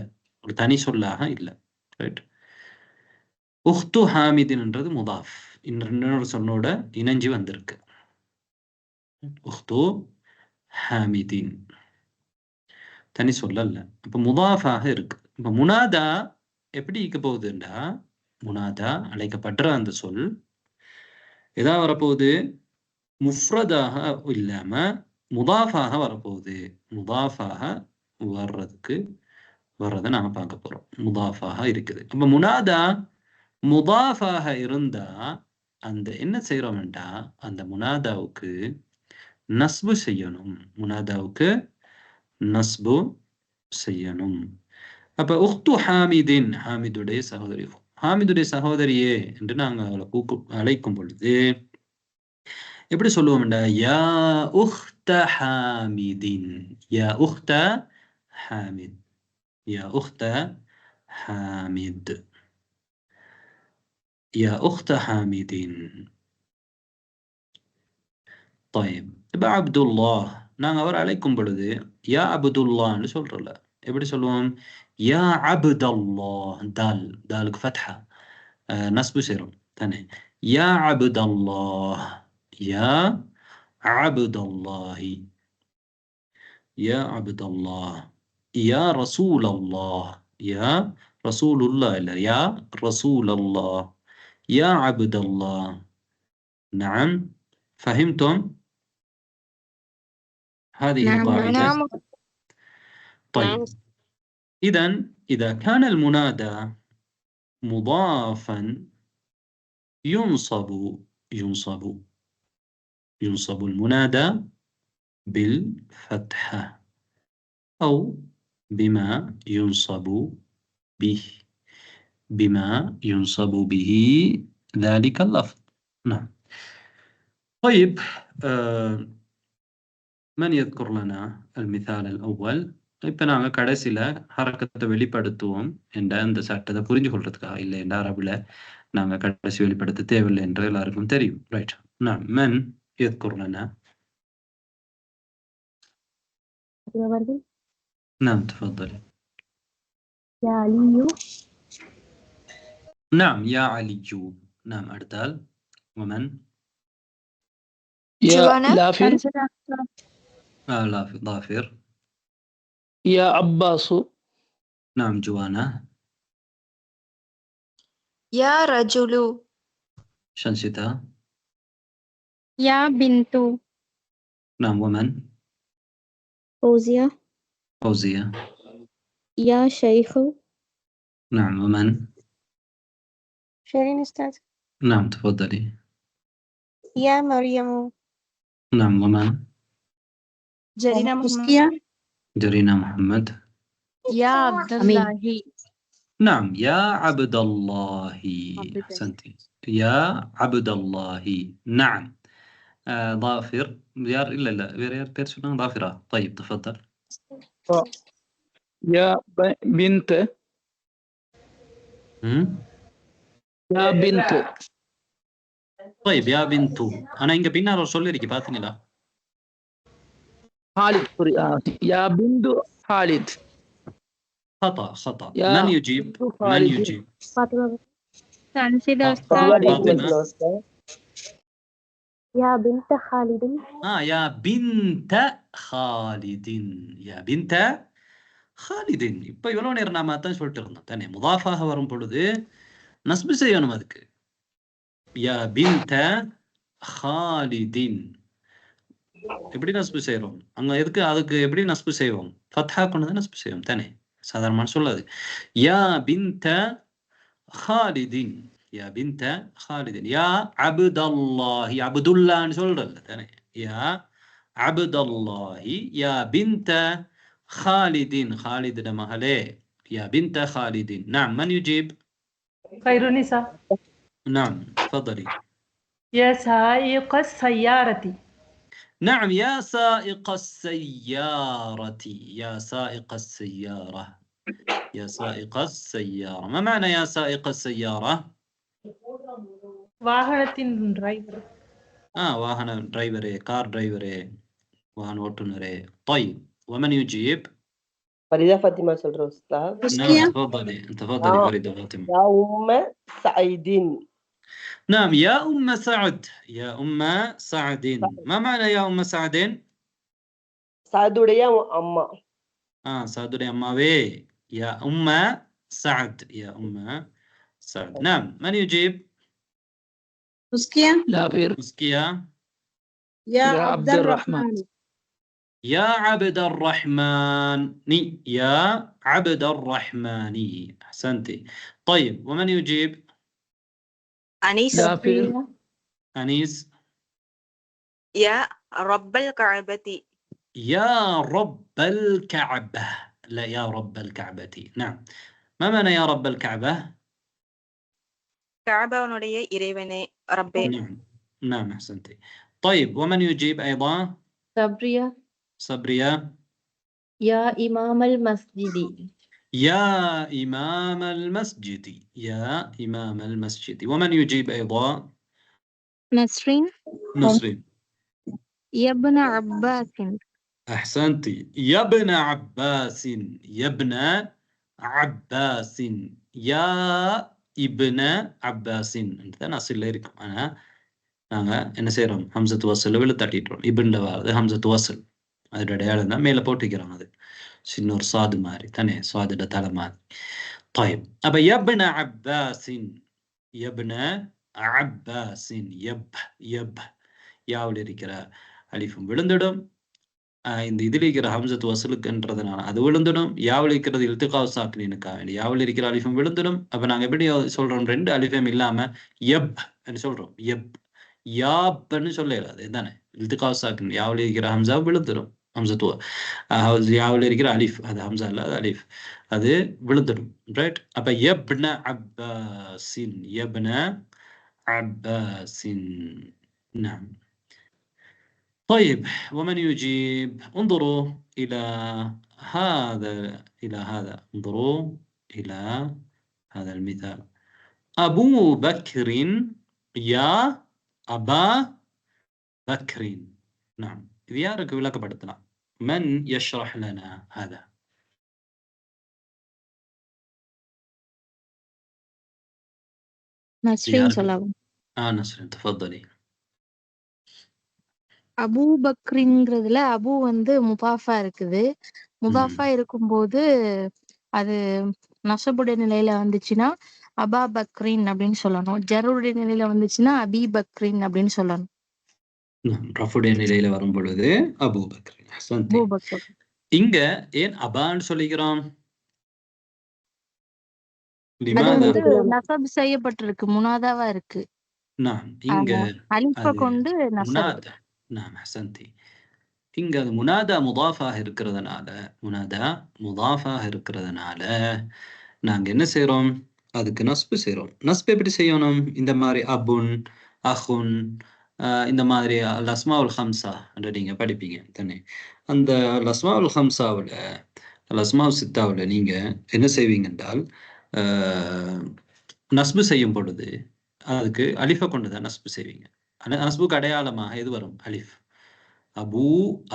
ஒரு தனி சொல்லாக இல்லை. ரைட். உஹ்து ஹாமிதின்ன்றது முதாஃப், இன்னொரு சொன்னோட இணைஞ்சு வந்திருக்கு. உஹ்து ஹாமிதின் தனி சொல்லல, இப்ப முதாஃபாக இருக்கு. இப்ப முனாதா எப்படி இருக்க போகுதுண்டா, முனாதா அழைக்கப்படுற அந்த சொல் எதா வரப்போகுது, முஃப்ரதாக இல்லாம முதாஃபாக வரப்போகுது. முதாஃபாக வர்றதை நாம பார்க்க போறோம். முதாஃபாக இருக்குது. அப்ப முனாதா முதாஃபாக இருந்தா அந்த என்ன செய்யறோம்டா, அந்த முனாதாவுக்கு நஸ்பு செய்யணும். முனாதாவுக்கு நஸ்பு செய்யணும். அப்ப உஹ்து ஹாமிதின் ஹாமிதுடைய சகோதரி, ஹாமிதுடைய சகோதரியே என்று நாங்க அவளை அழைக்கும் பொழுது எப்படி சொல்லுவோம்டா, யா உஹ்த ஹாமிதின், யா உஹ்த ஹாமித், யா உஹ்த ஹாமித், யா உஹ்த ஹாமிதின். طيب இப்ப அப்துல்லாஹ் நாங்க அவர் அழைக்கும் பொழுது யா அப்துல்லான்னு சொல்றோம்ல, எப்படி சொல்லுவோம், யா அப்தல்லாஹ், தால் தாலுக்கு ஃபத்ஹா நஸ்பு செய்றோம் தானே. யா அப்தல்லாஹ், யா அப்தல்லாஹி, யா அப்தல்லாஹ், யா ரசூலல்லாஹ், யா ரசூலுல்லாஹ் இல்ல, யா ரசூலல்லாஹ், யா அப்தல்லாஹ். نعم فهمتم هذه القاعدة؟ نعم. طيب إذا كان المنادى مضافا ينصب المنادى بالفتحة أو بما ينصب به ذلك اللفظ. نعم. طيب من يذكر لنا المثال الأول؟ இப்போ நாங்கள் கடைசியில் ஹரக்கத்தை வெளிப்படுத்துவோம் என்ற அந்த சட்டத்தை புரிஞ்சு கொள்றதுக்காக, இல்லை என்ற அரபில் நாங்கள் கடைசி வெளிப்படுத்த தேவையில்லை என்று எல்லாருக்கும் தெரியும். ரைட். நான் من يذكر لنا؟ نعم تفضلي. يا علي. نعم يا علي. نعم أرتال. ومن؟ يا جوانا. لافر. ظافر. يا عباس. نعم جوانا. يا رجل. شنشتا. يا بنت. نعم ومن؟ فوزية. فوزية. يا شيخ. نعم ومن؟ شيرين أستاذ. نعم تفضلي. يا مريم. نعم ومن؟ جرينا محمد. تسكية. جرينا محمد. يا عبد الله. نعم يا عبد الله. أحسنتي. يا عبد الله. نعم. ظافر يار إلا غير بيرسونا ظافرة. طيب تفضل. يا بنت. يا بنت. طيب يا بنت أنا إنك بينا رسول لك باتني لا خالد. يا بنت خالد. خطأ. من يجيب؟ فاطمة. سنسيد أستاذ. فاطمة. يا بنت خالد. يا بنت خالد. يا بنت خالد. இப்போ இவ்வளவு நேரம் நாம அதான் சொல்லிட்டு இருந்தோம் தானே, முதாஃபாக வரும் பொழுது நஸ்பு செய்யணும் அதுக்கு. யா பின்த ஹாலிதின் எப்படி நஸ்பு செய்யறோம் அங்க, எதுக்கு அதுக்கு எப்படி நஸ்பு செய்வோம், ஃபத்ஹா கொண்டு நஸ்பு செய்வோம் தானே, சாதாரணமான சொல்லாது. யா பின்த ஹாலிதின், யா பின்த ஹாலிதின். யா அப்தல்லாஹி, அப்துல்லான்னு சொல்றல்ல தானே, யா அப்தல்லாஹி. யா பின்த ஹாலிதின், ஹாலிதிட மகளே. யா பின்த ஹாலிதின். نعم من يجيب؟ خير النساء. نعم تفضلي. يا سائق السيارة. نعم يا سائق السيارة. يا سائق السيارة. يا سائق السيارة. ما معنى يا سائق السيارة؟ வாகனத்தின் டிரைவர். واهن درايفري، كار درايفري، واهن اوتونري. طيب ومن يجيب؟ فريدة فاطمة சொல்றோம் أستاذ. نعم تفضلي تفضلي فريدة فاطمة. يا أم سعيد. نعم يا أم سعد. يا أم سعد. ما معنى يا أم سعد؟ سعدுடைய அம்மா. سعدுடைய அம்மாவே. يا أم سعد. يا أم سعد. نعم من يجيب؟ مسكية. لا فير. مسكية. يا يا عبد عبد الرحمن. الرحمن. يا عبد الرحمن. يا عبد الرحمن. أحسنتي. طيب ومن يجيب؟ أنيس. لا فير. أنيس. يا رب الكعبة. يا رب الكعبة. لا يا رب الكعبة. نعم ما معنى يا رب الكعبة؟ كعبة إريبني ربي. نعم نعم أحسنتي. طيب ومن يجيب أيضا؟ صبرية. صبرية. يا إمام المسجد. يا إمام المسجد. يا إمام المسجد. ومن يجيب أيضا؟ نسرين. نسرين. يا ابن عباس. أحسنتي. يا ابن عباس. يا ابن عباس. يا ابن عباس. أنت ناصر ليركم أنا என்ன செய்கிறோம்? ஹம்சத்து வசல் வெளில தட்டிட்டுறோம். இபின்ல வர்றது ஹம்சத்து வசல். அதோட அடையாளம் தான் மேலே போட்டுக்கிறோம். அது சின்ன ஒரு சாது மாதிரி தானே, சாதுட தலை மாதிரி. طيب அப்ப யப்ன அப்பாஸின். யப்ன அப்பாஸின். யப் யாவில் இருக்கிற அலிஃபும் விழுந்துடும். இந்த இதில் இருக்கிற ஹம்சத்து வசலுக்குன்றதுனால அது விழுந்துடும். யாவில் இருக்கிறது இல்திகா சாக்கினுக்காக வேண்டி யாவில் இருக்கிற அலிஃபும் விழுந்துடும். அப்ப நாங்க எப்படி சொல்றோம்? ரெண்டு அலிஃபும் இல்லாம யப் என்று சொல்றோம். யப் யாப்னு சொல்லலாது தானே. இல்திகா சாக்கின் யாவில் இருக்கிற ஹம்சா விழுந்துடும். ஹம்சத்து யாவில் இருக்கிற அலிஃப், அது ஹம்சா இல்ல, அது அலிஃப், அது விழுந்துடும். ரைட். அப்ப யப்ன அப்பாஸின். யப்ன அப்பாஸின். نعم. طيب ومن يجيب؟ انظروا إلى هذا انظروا إلى هذا المثال. أبو بكر. يا أبا بكر. نعم يارك لك بدنا. من يشرح لنا هذا؟ نسرين சொல்லவும். نسرين تفضلي. அபூ பக்ரிங்கிறதுல அபு வந்து முபாஃபா இருக்குது. முபாஃபா இருக்கும்போது அது நசபுடைய நிலையில வந்துச்சுன்னா அபா பக்ரின் அப்படின்னு சொல்லணும். ஜருடைய நிலையில வந்துச்சுன்னா அபி பக்ரின் அப்படின்னு சொல்லணும். ரஃபுடைய நிலையில வரும் பொழுது அபூ பக்ரின். அஹ்சன்தி. Abu Bakr. இங்க ஏன் அபான்னு சொல்லிக்கிறோம்? அது வந்து நசப் செய்யப்பட்டிருக்கு, முனாதாவா இருக்கு. இங்க அலிஃப கொண்டு நசப். نعم أحسنتي. இங்க அது முனாதா முதாஃபாக இருக்கிறதுனால நாங்க என்ன செய்றோம்? அதுக்கு நஸ்பு செய்றோம். நஸ்பு எப்படி செய்யணும்? இந்த மாதிரி அபுன், அஹுன், இந்த மாதிரி அஸ்மாவுல் ஹம்சா நீங்க படிப்பீங்க தானே. அந்த அஸ்மாவுல் ஹம்சாவில், அஸ்மாவுல் சித்தாவில் நீங்க என்ன செய்வீங்க என்றால், நஸ்பு செய்யும் பொழுது அதுக்கு அலிஃபை கொண்டுதான் நஸ்பு செய்வீங்க. நஸ்புக்கு அடையாளமாக எது வரும்? அலிஃப். அபு,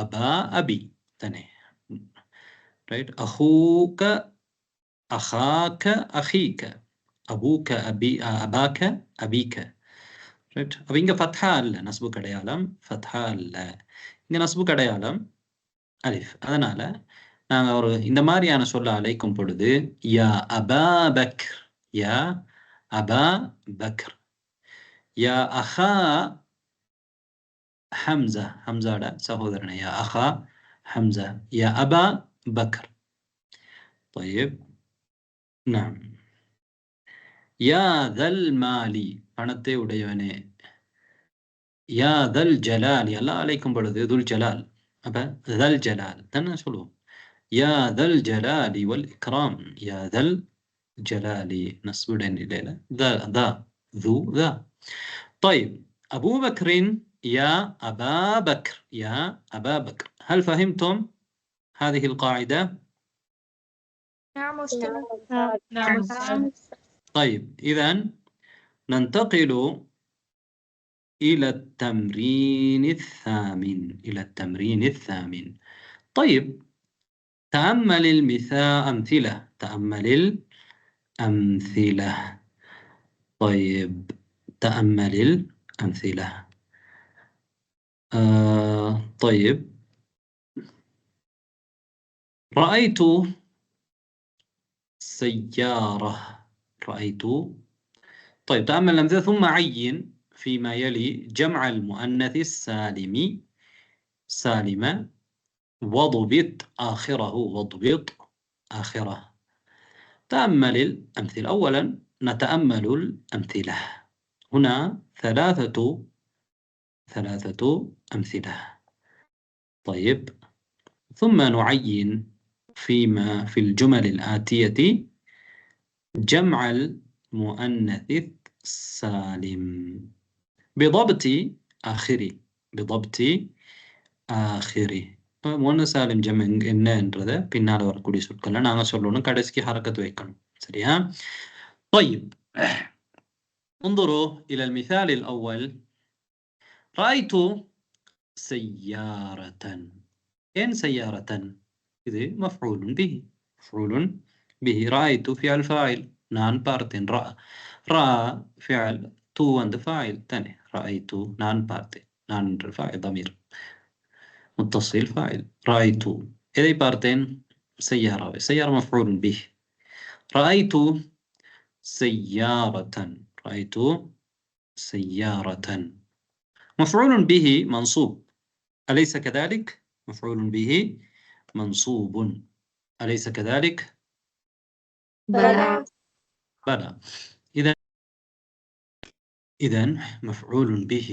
அபா, அபி தானே. ரைட். அஹூக, அஹாக, அஹீக. அபூக, அபி, அபாக, அபீக. ரைட். அப்ப இங்க ஃபத்ஹா இல்ல, நஸ்புக்கு அடையாளம் ஃபத்ஹா இல்ல. இங்க நஸ்புக்கு அடையாளம் அலிஃப். அதனால நாங்க ஒரு இந்த மாதிரியான சொல்ல அழைக்கும் பொழுது யா அபா பக்ர், யா அபா பக்ர், யா அஹா ஹம்சா, ஹம்சாட சகோதரனை யா அஹா ஹம்சா, யா அபா பக்ர். طيب نعم. யா தல் மாலி, பணத்தை உடையவனே. யா தல் ஜலால், எல்லாம் அழைக்கும் பொழுது துல் ஜலால். அப்ப தல் ஜலால் தானே சொல்லுவோம். யா தல் ஜலாலி வல் இக்ராம். யா தல் ஜலாலி நஸ்புடைய நிலையில ذو ذا. طيب أبو بكر يا أبا بكر، يا أبا بكر. هل فهمتم هذه القاعدة؟ نعم أستاذ. نعم أستاذ. طيب إذن ننتقل إلى التمرين الثامن. طيب تأمل أمثلة. تأمل الأمثلة. طيب تأمل الأمثلة. طيب رأيت سيارة. طيب تأمل الأمثلة ثم عين فيما يلي جمع المؤنث السالم سالمة وضبط آخره. تأمل الأمثلة. أولا نتأمل الأمثلة. هنا ثلاثة أمثلة. طيب ثم نعين في الجمل الآتية جمع المؤنث السالم بضبط آخره. مؤنث سالم جمع என்னன்றதை பின்னால வரக்கூடிய சொற்களை நாங்க சொல்லணும். கடைசிக்கு ஹரக்கத் வைக்கணும். சரியா? طيب انظروا إلى المثال الأول. رأيت سيارة. إن سيارة இது مفعول به. رأيت فعل فاعل நான் பார்த்தேன். رأى فعل تو வந்து فاعل تاني. رأيت நான் பார்த்தேன். நான் என்ற فاعل ضمير متصل فاعل. رأيت إذا பார்த்தேன் سيارة مفعول به. رأيت سيارة مفعول به منصوب أليس كذلك؟ مفعول به منصوب أليس كذلك؟ بلى. إذن مفعول به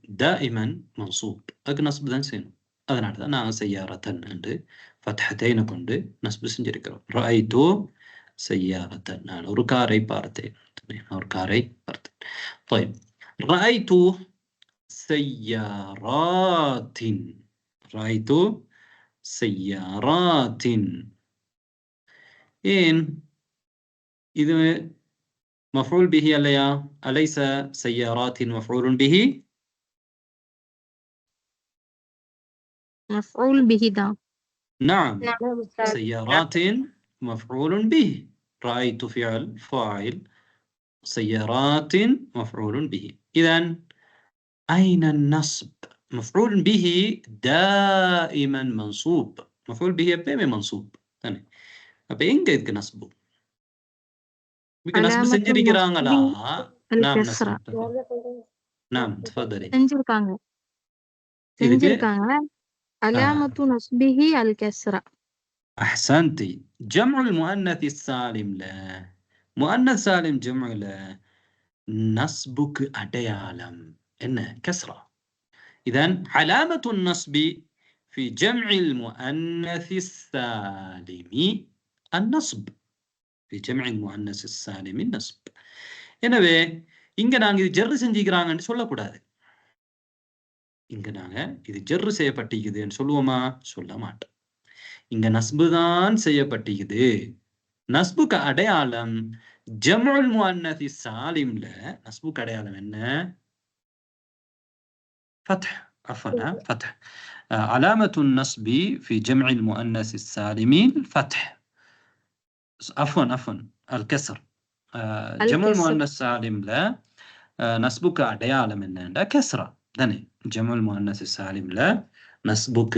دائما منصوب. أقنصب ذنسين أذنعت أنا سيارة عند فتحتين كند نصب سنجركرو. رأيت سيارة நான் ஒரு காரை பார்த்தேன். طيب رأيت سيارات. إن إذا مفعول به أليس سيارات مفعول به؟ مفعول به ده. نعم سيارات مفعول به. رأيت فاعل سيارات مفعول به. إذن أين النصب؟ مفعول به دائما منصوب. مفعول به எப்பவுமே منصوب தானே. அப்ப எங்க இதுக்கு நஸ்பு? இதுக்கு நஸ்பு செஞ்சிருக்காங்களா? نعم تفضلي. செஞ்சிருக்காங்க. علامة نصبه الكسرة. أحسنتي. جمع المؤنث السالم له مؤنث سالم جمع له نصبك أديالم إنه كسرة. إذن علامة النصب في جمع المؤنث السالم النصب. في جمع المؤنث السالم النصب. எனவே இங்க நாங்க இது ஜர்ரு செஞ்சிக்கிறாங்கன்னு சொல்லக்கூடாது. இங்க நாங்க இது ஜர்ரு செய்யப்பட்டிருக்குதுன்னு சொல்லுவோமா? சொல்ல மாட்டோம். இங்க நஸ்பு தான் செய்யப்பட்டிருக்குது. நஸ்புக்கு அடையாளம் ஜம்உல் முஅன்னஸ் சாலிம்ல நஸ்புக்கு அடையாளம் என்ன? فتح. عفوا فتح. علامة النصب في جمع المؤنث السالم الفتح. عفوا الكسر. جمع المؤنث السالم لا نسبك அடையாளம் என்னன்னா كسرة தானே. جمع المؤنث السالم لا نسبك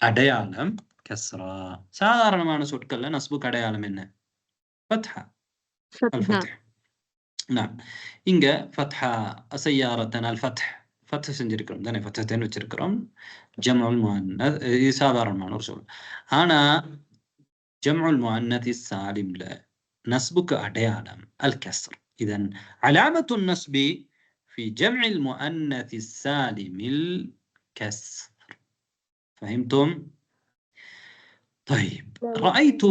அடையாளம் كسرة. சாதாரணமான சொற்கள்ல நஸ்புக்கு அடையாளம் என்ன? فتحة. الفتح. نعم இங்க فتحة سيارة الفتح فتح செஞ்சிருக்கிறோம் தானே. فتحتين வச்சிருக்கிறோம். جمع المؤنث இது சாதாரணமான ஒரு சொல். ஆனா جمع المؤنث السالم لا نسبك أديالم الكسر. إذن علامة النصب في جمع المؤنث السالم الكسر. فهمتم؟ طيب رأيت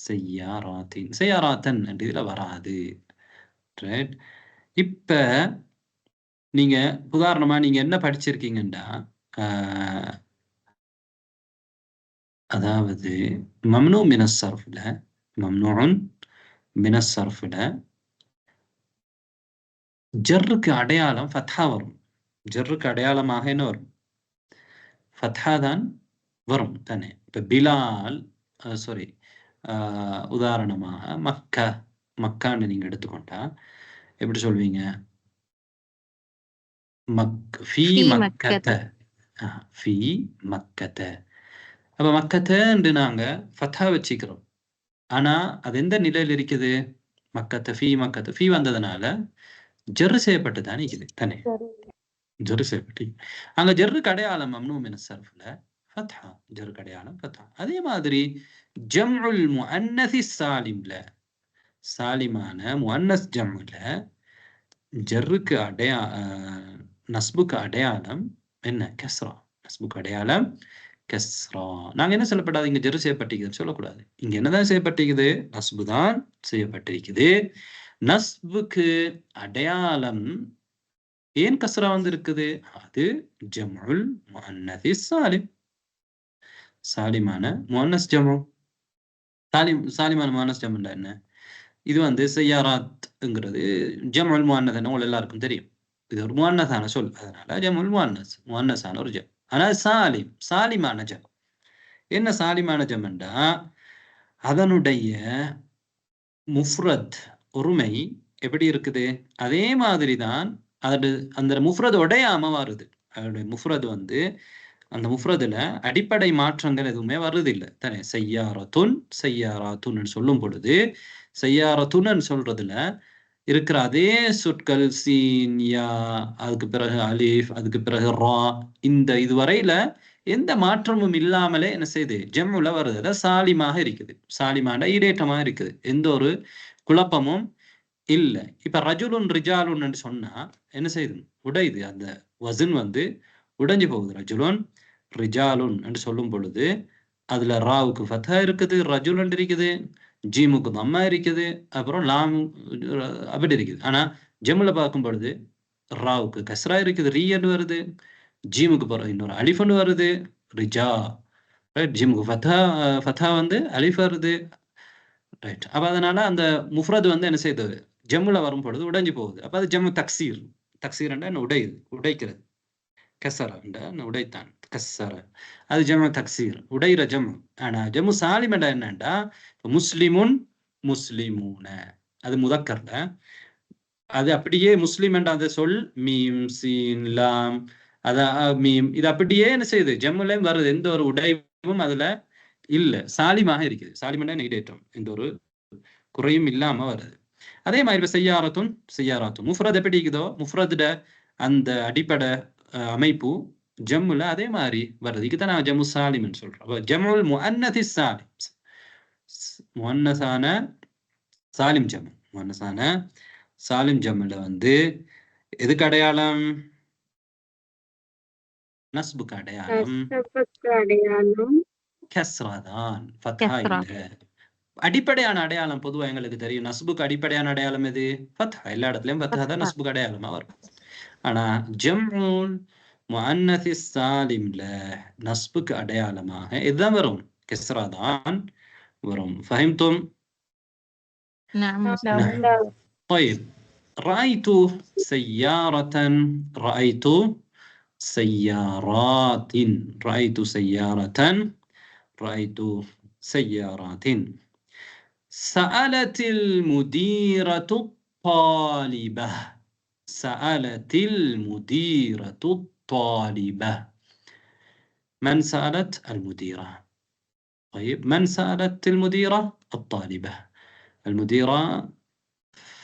செய்யாராத்தின் செய்யாராத்தன் என்ற இதுல வராது. ரைட். இப்ப நீங்க உதாரணமா நீங்க என்ன படிச்சிருக்கீங்கன்னா அதாவது மம்னூ மினஸ் சர்ஃப்ல மம்னூன் மினஸ் சர்ஃப்ல ஜர்ருக்கு அடையாளம் ஃபத்ஹா வரும். ஜர்ருக்கு அடையாளமாக என்ன வரும்? ஃபத்ஹா தான் வரும் தானே. இப்ப பிலால் சாரி உதாரணமாக மக்கான்னு நீங்க எடுத்துக்கொண்டா எப்படி சொல்வீங்க? ஃபீ மக்கத்த ஃபீ மக்கத்த. அப்ப மக்கத்த என்று நாங்க ஃபத்ஹா வச்சுக்கிறோம். ஆனா அது எந்த நிலையில் இருக்குது? மக்கத்த ஃபீ வந்ததுனால ஜர்ரு செய்யப்பட்டுதான் இருக்குது தானே. ஜர்ரு செய்யப்பட்டு அங்க ஜர்ருக்கு அடையாளம் மம்னூ மினஸ் சர்ஃப்ல ஃபத்ஹா. ஜர்ருக்கு அடையாளம் ஃபத்ஹா. அதே மாதிரி ஜம்உல் முஅன்னஸி சாலிம்ல சாலிமான முஅன்னஸ் ஜம்ல ஜர்ருக்கு நஸ்புக்கு அடையாளம் என்ன? கஸ்ரா. நஸ்புக்கு அடையாளம் கஸ்ரா. நாங்க என்ன சொல்லப்படாது? இங்க ஜர்ரு செய்யப்பட்டிருக்குதுன்னு சொல்லக்கூடாது. இங்க என்னதான் செய்யப்பட்டிருக்குது? நஸ்பு தான் செய்யப்பட்டிருக்குது. நஸ்புக்கு அடையாளம் ஏன் கஸ்ரா வந்து இருக்குது? அது ஜம்உல் முஅன்னஸி சாலிம். சாலிமான முஅன்னஸ் ஜம்உ. சாலிமான முஅன்னஸ் ஜம்உ என்ன? இது வந்து செய்யாராத்ங்கிறது ஜம்உல் முஅன்னஸ் உங்க எல்லாருக்கும் தெரியும். இது ஒரு முஅன்னஸான சொல். அதனால ஜம்உல் முஅன்னஸான ஒரு ஜம். ஆனா சாலிமான ஜம். என்ன சாலிமான ஜம்ண்டா அதனுடைய முஃப்ரத் ஒருமை எப்படி இருக்குது? அதே மாதிரிதான் அது அந்த முஃப்ரத் உடையாம வருது. அதனுடைய முஃப்ரத் வந்து அந்த முஃப்ரதுல அடிப்படை மாற்றங்கள் எதுவுமே வருது இல்லை தானே. செய்யாராத்துன்னு சொல்லும் பொழுது செய்யாரத்துன்னு சொல்றதுல இருக்கிற அதே சொற்கள் சீன், யா, அதுக்கு பிறகு அலிஃப், அதுக்கு பிறகு ரா, இந்த இதுவரையில எந்த மாற்றமும் இல்லாமலே என்ன செய்யுது? ஜம்முல வருது. அதாவது சாலிமாக இருக்குது. சாலிமான ஈடேற்றமாக இருக்குது. எந்த ஒரு குழப்பமும் இல்லை. இப்ப ரஜுலுன் ரிஜாலுன்னு சொன்னா என்ன செய்யுது? உடையுது. அந்த வசன் வந்து உடைஞ்சு போகுது. ரஜுலுன் ரிஜாலுன் என்று சொல்லும் பொழுது அதுல ராவுக்கு ஃபத்ஹா இருக்குது, ரஜுலன் இருக்குது, ஜீமுக்கு தம்மா இருக்குது, அப்புறம் லாம் அப்படி இருக்குது. ஆனா ஜம்முல பார்க்கும் பொழுது ராவுக்கு கஸ்ரா இருக்குது, ரீன்னு வருது, ஜீமுக்கு பிறகு இன்னொரு அலிஃபன் வருது, ரிஜா. ரைட். ஜீமுக்கு ஃபத்ஹா வந்து அலிஃப் வருது. ரைட். அப்ப அதனால அந்த முஃப்ரத் வந்து என்ன செய்யுது? ஜம்முல வரும் பொழுது உடைஞ்சு போகுது. அப்ப அது ஜம்மு தக்சீர். தக்சீர்ண்டா என்ன? உடையுது, உடைக்கிறது. கசரண்டா உடைத்தான், கசர. அது ஜம்மு தக்சீர், உடையிற ஜம்மு. ஆனா ஜம்மு சாலிமண்டா என்னண்டா முஸ்லிமுன் முஸ்லிமூன. அது முதக்கர்ல. அது அப்படியே முஸ்லிம் என்ற அந்த சொல் மீம் சீன் லாம் மீம் இது அப்படியே என்ன செய்யுது? ஜம்முலையும் வருது. எந்த ஒரு உடைவும் அதுல இல்ல. சாலிமாக இருக்குது. சாலிமண்டா நெய்டேற்றம். எந்த ஒரு குறையும் இல்லாம வருது. அதே மாதிரி செய்யாராத்தும் முஃப்ரத் எப்படி இருக்குதோ முஃப்ரதுட அந்த அடிப்படை அமைப்பு ஜம்முல அதே மாதிரி வருது. இதுதான் நான் ஜம்மு சாலிம்னு சொல்றோம். ஜம்முல் முஅன்னஸி சாலிம். முஅன்னஸான சாலிம் ஜம்மு. முஅன்னஸான சாலிம் ஜம்முல வந்து எதுக்கு அடையாளம்? நஸ்புக்கு அடையாளம் கஸ்ரா தான், ஃபத்ஹா இல்ல. அடிப்படையான அடையாளம் பொதுவா எங்களுக்கு தெரியும். நஸ்புக்கு அடிப்படையான அடையாளம் எது? ஃபத்ஹா. எல்லா இடத்துலயும் ஃபத்ஹா தான் நஸ்புக்கு அடையாளமா வரும். ஆனா ஜம்உல் முஅன்னஸி சாலிம்ல நஸ்புக்கு அடையாளமாக இதுதான் வரும், கஸ்ரா தான் வரும். ஃபஹிம்தும்? طيب رأيت سيارة، رأيت سيارات، رأيت سيارة، رأيت سيارات. سألت المديرة الطالبة، سألت المديرة الطالبة. من سألت؟ المديرة. طيب من سألت المديرة؟ الطالبة. المديرة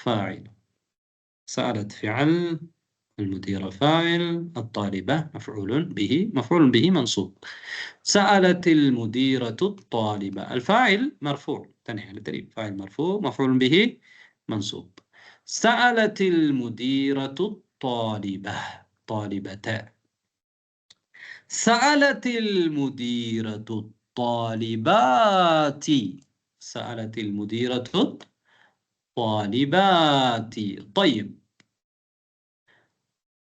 فاعل، سألت فعل، المديرة فاعل، الطالبة مفعول به، مفعول به منصوب. سألت المديرة الطالبة. الفاعل مرفوع، تنهي التريب، فاعل مرفوع، مفعول به منصوب. سألت المديرة الطالبة، طالبة. سألت المديرة الطالبات، سألت المديرة الطالبات. طيب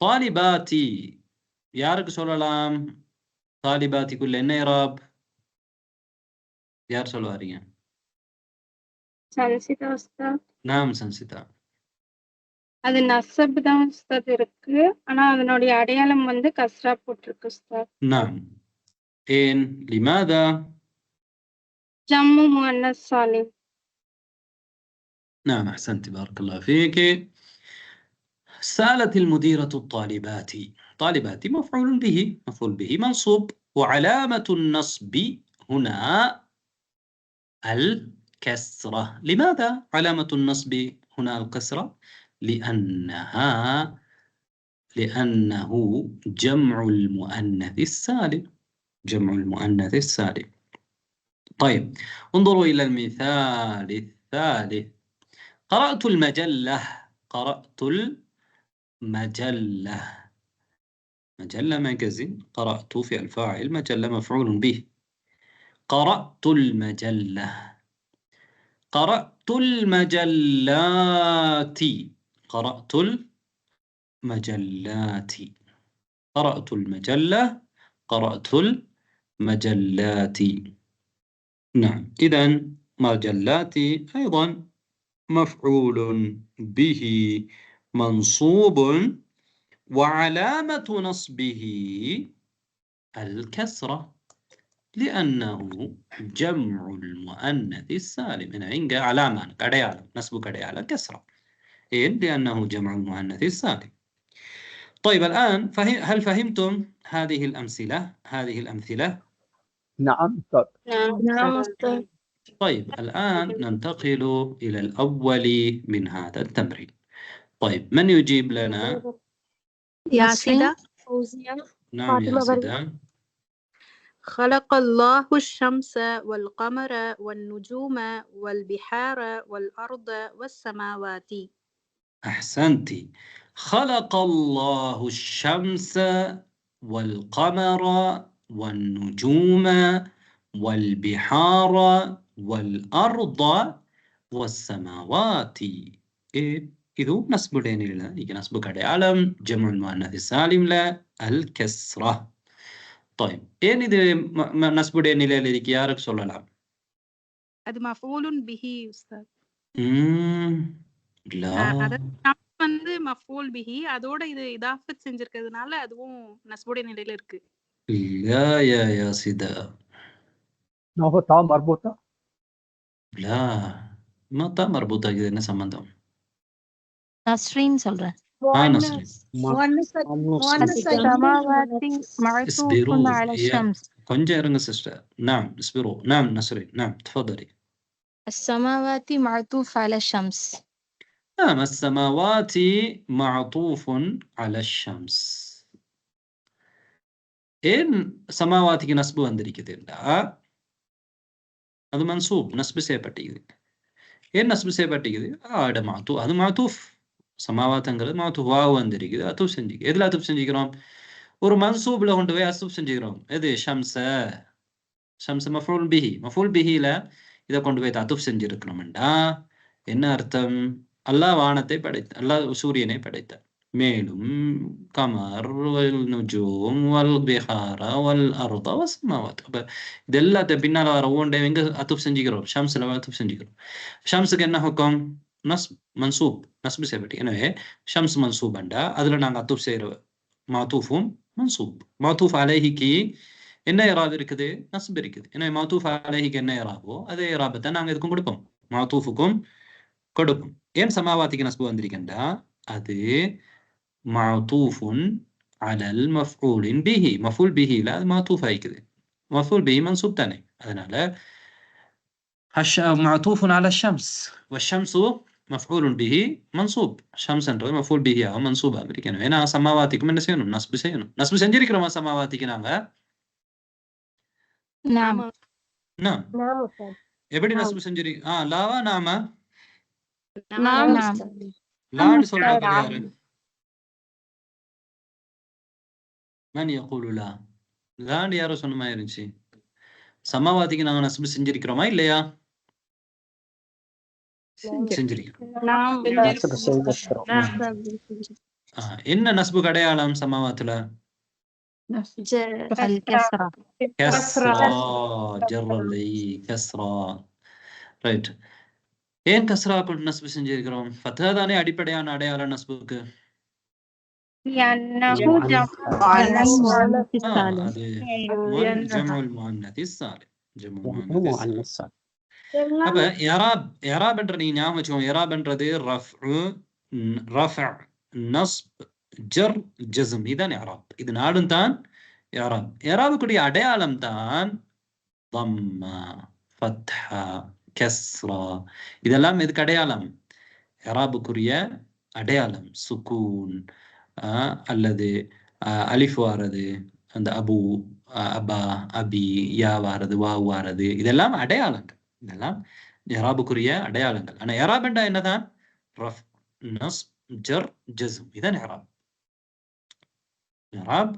طالباتي யாருக்கு சொல்லலாம்? தாலிபாத்திக்குள்ள என்ன இராப்? யார் சொல்லுவாரீங்க? சன்சிதா உஸ்தாத். நாம் சன்சிதா. அது நசப் தான் உஸ்தாத் இருக்கு. ஆனா அதனுடைய அடையாளம் வந்து கஸ்ரா போட்டிருக்கு உஸ்தாத். نعم. إن لماذا؟ ஜம்மு முஅன்னஸ் சாலிம். نعم أحسنت بارك الله فيك. سألت المديرة الطالبات. طالبات مفعول به، مفعول به منصوب، وعلامة النصب هنا الكسرة. لماذا علامة النصب هنا الكسرة؟ لأنه جمع المؤنث السالم. جمع المؤنث السالم. طيب انظروا إلى المثال الثالث. قرأت المجلة. قرأت المجلة. مجلة ماجازين. قرأت في الفاعل، مجلة مفعول به. قرأت المجلة. قرأت المجلات. قرأت المجلات. قرأت المجلة. قرأت المجلات. نعم، إذن مجلات أيضا مفعول به منصوب، وعلامة نصبه الكسرة لأنه جمع المؤنث السالم. هنا إنجا علامة كديالة، نصب كديالة كسرة. إن لأنه جمع المؤنث السالم. طيب الآن هل فهمتم هذه الأمثلة؟ هذه الأمثلة؟ نعم أستاذ. نعم أستاذ. طيب الآن ننتقل إلى الأول من هذا التمرين. طيب من يجيب لنا؟ ياسين. فوزية. نعم يا فاطمة سيدة. خلق الله الشمس والقمر والنجوم والبحار والأرض والسماوات. أحسنت. خلق الله الشمس والقمر والنجوم والبحار والأرض والسماوات. إذا نصب دينيلا يجي نصب كديالم جمع المؤنث السالم لا الكسرة. طيب إذا نصب دينيلا ليك يارك சொல்லலாம். அது மஃபூலுன் பிஹி உஸ்தாத். لا வந்து மஃபூல் பிஹி, அதோட இது இதாஃபத் செஞ்சிருக்கிறதுனால அதுவும் நஸ்புடைய நிலையில இருக்கு. لا يا سيدة. هو تاء مربوطة. لا ما تا مربوطة كده، என்ன சம்பந்தம்? நஸ்ரீன் சொல்றேன். نسرين. السماوات معطوف اصبروا على يا الشمس. கொஞ்சம் இருங்க சிஸ்டர். نعم اصبروا. نعم نسرين. نعم تفضلي. السماوات معطوف على الشمس. نعم السماوات معطوف على الشمس. ஏன் சமாவாத்திக்கு நஸ்பு வந்திருக்குதுண்டா அது மன்சூப் நஸ்பு செய்யப்பட்டிருக்குது. ஏன் நஸ்பு செய்யப்பட்டிருக்குது? அது மாத்தூஃப். சமாவாத்தங்கிறது மாத்தூஃப் வாவு வந்திருக்குது, அத்தூஃப் செஞ்சுக்கு. எதுல அத்தூஃப் செஞ்சுக்கிறோம்? ஒரு மன்சூப்ல கொண்டு போய் அத்தூஃப் செஞ்சுக்கிறோம். எது? ஷம்ஸ. ஷம்ஸ மஃபூல் பிஹி. மஃபூல் பிஹில இதை கொண்டு போய் அத்தூஃப் செஞ்சிருக்கிறோம்டா என்ன அர்த்தம்? அல்லாஹ் வானத்தை படைத்த, அல்லாஹ் சூரியனை படைத்த, மேலும் கமர் வல் நுஜூம் வல் பிஹார வல் அர்த வஸ் சமாவாத். அப்ப இது எல்லாத்தையும் பின்னால வர ஒவ்வொன்றையும் எங்க அத்தூஃப் செஞ்சுக்கிறோம்? ஷம்ஸ்ல அத்தூஃப் செஞ்சுக்கிறோம். ஷம்ஸுக்கு என்ன ஹுக்கம்? நஸ்ப், மன்சூப், நஸ்பு செய்யப்பட்டு. எனவே ஷம்ஸ் மன்சூபண்டா அதுல நாங்க அத்தூஃப் செய்யற மாத்தூஃபும் மன்சூப். மாத்தூஃப் அலைஹிக்கு என்ன இராப் இருக்குது? நஸ்ப் இருக்குது. எனவே மாத்தூஃப் அலைஹிக்கு என்ன இராபோ அதே இராபத்தை நாங்க இதுக்கும் கொடுப்போம், மாத்தூஃபுக்கும் கொடுப்போம். ஏன் சமாவாத்திக்கு நஸ்பு வந்திருக்கேன்டா அது மாத்தூஃபுன் அலல் மஃபூலின் பிஹி. மஃபூல் பிஹில அது மாத்தூஃப் ஆயிக்குது. மஃபூல் பிஹி மன்சூப் தானே. அதனால மாத்தூஃபுன் அல ஷம்ஸ் வஷம்ஸு மஃபூலுன் பிஹி மன்சூப். ஷம்ஸ் என்றது மஃபூல் பிஹியாக மன்சூபா இருக்கணும். ஏன்னா சமாவாத்திக்கும் என்ன செய்யணும்? நஸ்பு செய்யணும். நஸ்பு செஞ்சிருக்கிறோமா சமாவாத்திக்கு நாங்க? نعم. نعم. نعم أستاذ. எப்படி நஸ்பு செஞ்சிரு? லாவா நாம? نعم. லான்னு சொல்றது யாரு? மன் யகூலு லா. லான்னு யாரோ சொன்ன மாதிரி இருந்துச்சு. சமாவாத்திக்கு நாங்க நஸ்பு செஞ்சிருக்கிறோமா இல்லையா? செஞ்சிருக்கிறோம். நாம் نصب سيذكر என்ன நஸ்புக்கு அடையாளம் சமாவாத்துல? الكسرة. கஸ்ரா, ஜர்ரலை கஸ்ரா. ரைட். ஏன் கஸ்ரா கொண்டு நஸ்பு செஞ்சிருக்கிறோம்? ஃபத்ஹா தானே அடிப்படையான அடையாளம் நஸ்புக்கு. لأنه அது ஜம்உல் முஅன்னஸ் சாலிம். ஜம்உல் முஅன்னஸ் சாலிம். அப்ப இராப் என்ற நீங்க ஞாபகம் வச்சுக்கோங்க. இராப் என்றது ரஃப், நஸ்ப், ஜர், ஜஸ்ம். இதான் இராப். இது நாடும் தான் இராப். இராபுக்குரிய அடையாளம் தான் தம்மா, ஃபத்ஹா, கஸ்ரா. இதெல்லாம் எதுக்கு அடையாளம்? இராபுக்குரிய அடையாளம். சுக்கூன் அல்லது அலிஃப் வாரது, அந்த அபு, அபா, அபி, யா வாரது, வா வாரது, இதெல்லாம் அடையாளங்கள். இதெல்லாம் இராபுக்குரிய அடையாளங்கள். ஆனா இராப் என்றா என்னதான்? ரஃப், நஸ்ப், ஜர், ஜஸ்ம். இதான் இராப். இராப்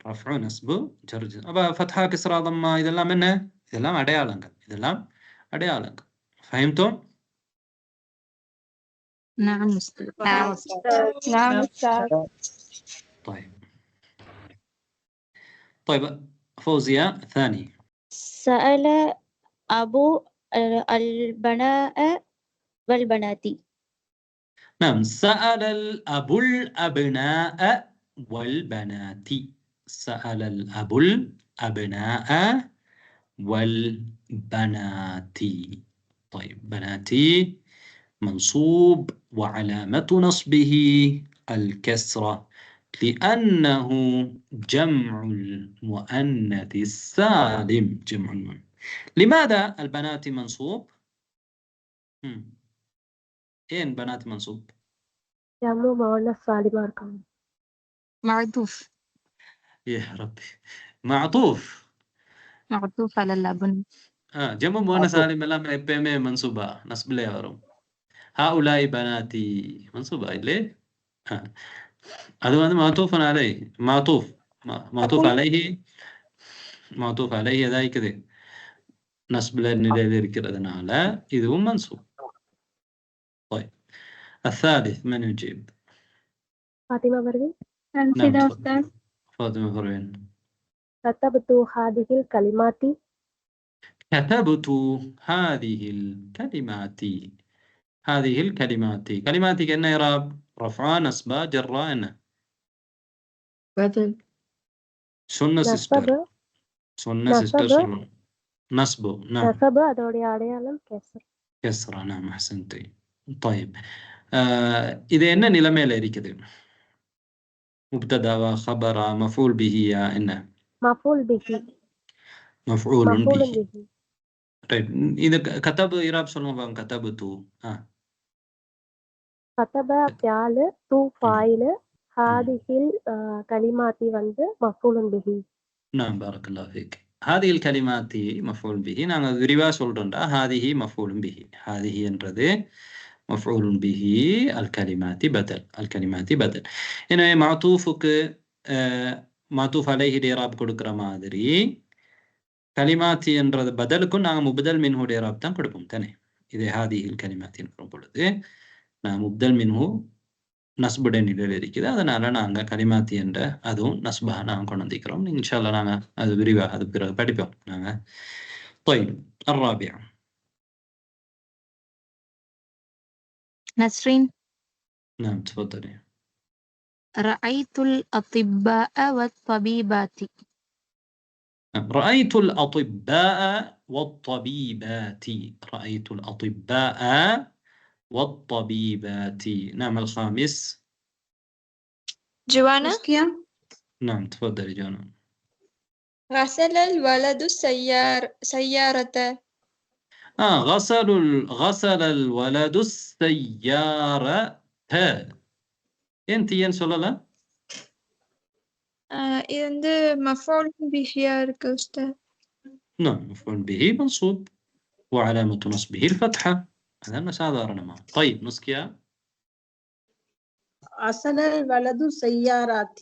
ரஃப், நஸ்பு, ஜர், ஜஸ்ம். அப்ப ஃபத்ஹா, கஸ்ரா, தம்மா இதெல்லாம் என்ன? இதெல்லாம் அடையாளங்கள். இதெல்லாம் அடையாளங்கள். ஃபஹிம்தும்? نعم أستاذ. نعم أستاذ. طيب فوزيا ثاني. سأل أبو البناء والبنات. نعم، سأل الأب الأبناء والبنات. سأل الأب الأبناء والبنات. طيب بناتي منصوب وعلامة نصبه الكسرة لأنه جمع المؤنث السالم. جمع المؤنث. لماذا البنات منصوب؟ إيه بنات منصوب؟ جمع مؤنث سالم أركان. معطوف. يا ربي، معطوف. معطوف على الأبن. جمع مؤنث سالم எல்லாம் எப்பவுமே மன்சூபா, நஸ்பிலே வரும். هؤلاء بناتي منصوبة ليه؟ هذا معطوف عليه. معطوف عليه. معطوف عليه ذاي كذا نصب للنداء இருக்கிறதுனால இதுவும் منصوب. طيب الثالث من يجيب؟ فاطمة فروين. أنشد أستاذ. فاطمة فروين. كتبت هذه الكلمات. كتبت هذه الكلمات. هذه الكلمات. كلمات كأنها إعراب رفع، نصب، جر، إنه بدل. سنة سيستر. سنة سيستر. نصب. نعم. نصب أدوري عليهم كسر. كسر. نعم أحسنتي. طيب إذا إن நிலைமையில இருக்குது مبتدا وخبر مفعول به يا إنه مفعول به. مفعول به. طيب إذا كتب إعراب சொல்லுங்க. كتبت. كتب فعل، تو فاعل، هذه الكلمات مفعول به. نعم بارك الله فيك. هذه الكلمات مفعول به. நாங்க விரிவா சொல்றோம்டா. هذه مفعول به. هذه என்றது مفعول به. الكلمات بدل. الكلمات بدل. எனவே معطوفக்கு معطوف عليه இராப் கொடுக்கிற மாதிரி கலிமாத்தி என்றது பதிலுக்கும் நாங்க முபதல் மின்ஹு இராப் தான் கொடுப்போம் தானே. இது هذه الكلمات வரும் பொழுது நான் முபதல் மின்ஹு நஸ்புடைய நிலையில் இருக்குது. அதனால நாங்க கலிமாத்தி என்ற அதுவும் நஸ்பா நாங்க கொண்டு வந்திருக்கிறோம். இன்ஷா அல்லாஹ் நாங்க அது விரிவாக அது பிறகு படிப்போம் நாங்க. طيب الرابع. نسرين. نعم تفضلي. رأيت الأطباء والطبيبات. رأيت الأطباء والطبيبات. رأيت الأطباء والطبيبات. نعم الخامس. جوانا. نعم تفضلي جوانا. غسل الولد سيارة. غسل الولد السيارة. انت ينسل இது مفعول به இருக்கு أستاذ. نعم مفعول به منصوب وعلامة نصبه الفتحة. هذا المساذرة. طيب نسكيا. غسل الولد السيارات.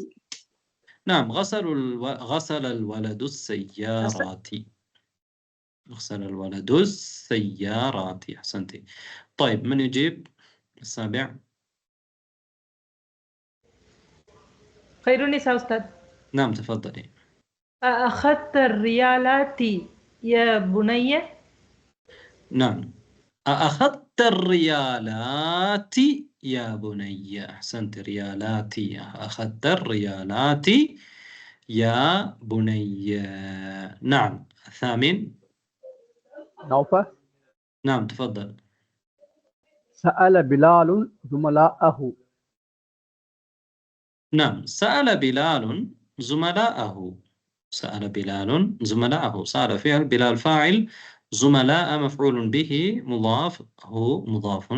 نعم غسل الولد السيارات. غسل الولد السيارات. أحسنتي. طيب من يجيب السابع؟ خير النساء أستاذ. نعم تفضلي. أخذت الريالات يا بني؟ نعم. أخذت الريالات يا بني. أحسنت. ريالاتي. أخذت الريالات يا بني. نعم. الثامن. نوفل. نعم تفضل. سأل بلال زملاءه. نعم. سأل بلال زملاءه. سأل بلال زملاءه. سأل فعل، بلال فاعل، زملاء مفعول به، مضاف، هو مضاف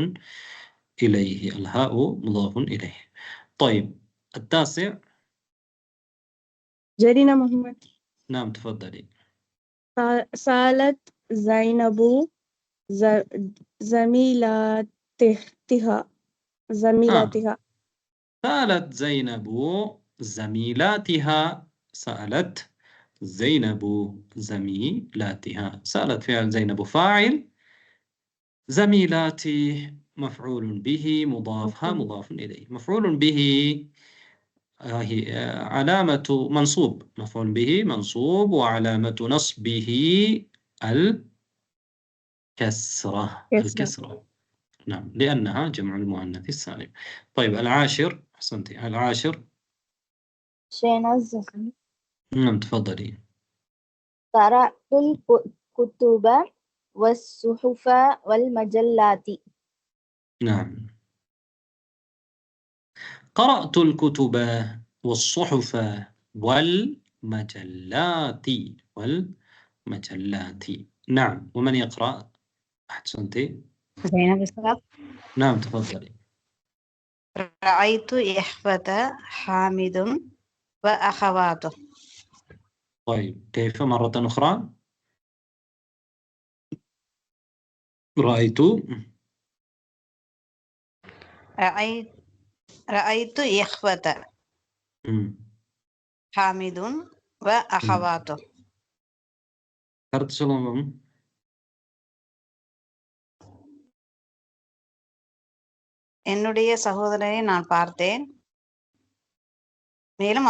إليه، الهاء مضاف إليه. طيب التاسع. جرينا محمد. نعم تفضلي. سالت زينب زميلاتها. سألت زينب زميلاتها. سألت زينب زميلاتها. سألت فعل، زينب فاعل، زميلاتي مفعول به، مضاف، ها مضاف إليه. مفعول به هي علامة منصوب، مفعول به منصوب، وعلامة نصبه الكسرة. نعم لأنها جمع المؤنث السالم. طيب العاشر. أحسنتي. العاشر. شيناز. نعم تفضلي. قرأت الكتب والصحف والمجلات. نعم. قرأت الكتب والصحف والمجلات. نعم. ومن يقرأ؟ أحسنتي. زينب أستاذ. نعم تفضلي. رأيت إخوة حامد وأخواته. طيب كيف مرة أخرى؟ رأيت إخوة حامد وأخواته. கருத்து சொல்லுங்க. என்னுடைய சகோதரனை நான் பார்த்தேன், மேலும்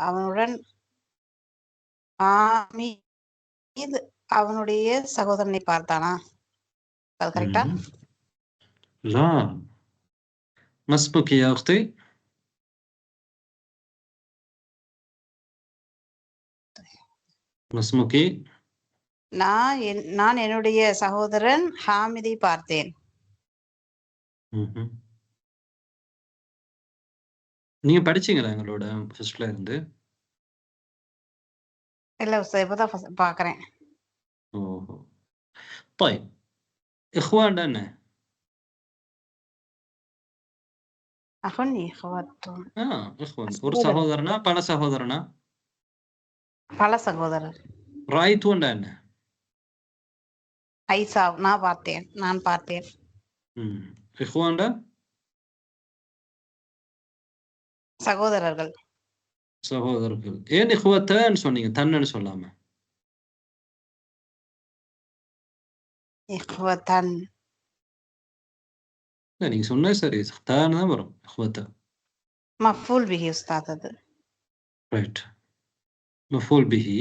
அவனுடன் அவனுடைய சகோதரனை பார்த்தானா? அது கரெக்டா? لا. ما اسمك يا أختي؟ ما اسمك؟ நான் என்னுடைய சகோதரன் ஹாமிதை பார்த்தேன். நீங்க படிச்சீங்களா எங்களோட ஃபர்ஸ்ட்ல இருந்து? இல்ல உஸ்தாத், இப்பதான் பாக்குறேன். ஓஹோ. طيب إخوان أنا. அஹுன் இஹ்வத்து. إخوان. ஒரு சகோதரனா பல சகோதரனா? பல சகோதரர். رأيت أنا. ஐசா நான் பார்த்தேன். إخوان சகோதரர்கள். ஏன் இஹ்வத்தன்னு சொன்னீங்க, தன்னு சொல்லாம? இஹ்வத்தன். நீங்க சொன்ன சரி, தான் தான் வரும். இஹ்வத்த மஃபூல் பிஹி உஸ்தாத். அது ரைட். மஃபூல் பிஹி.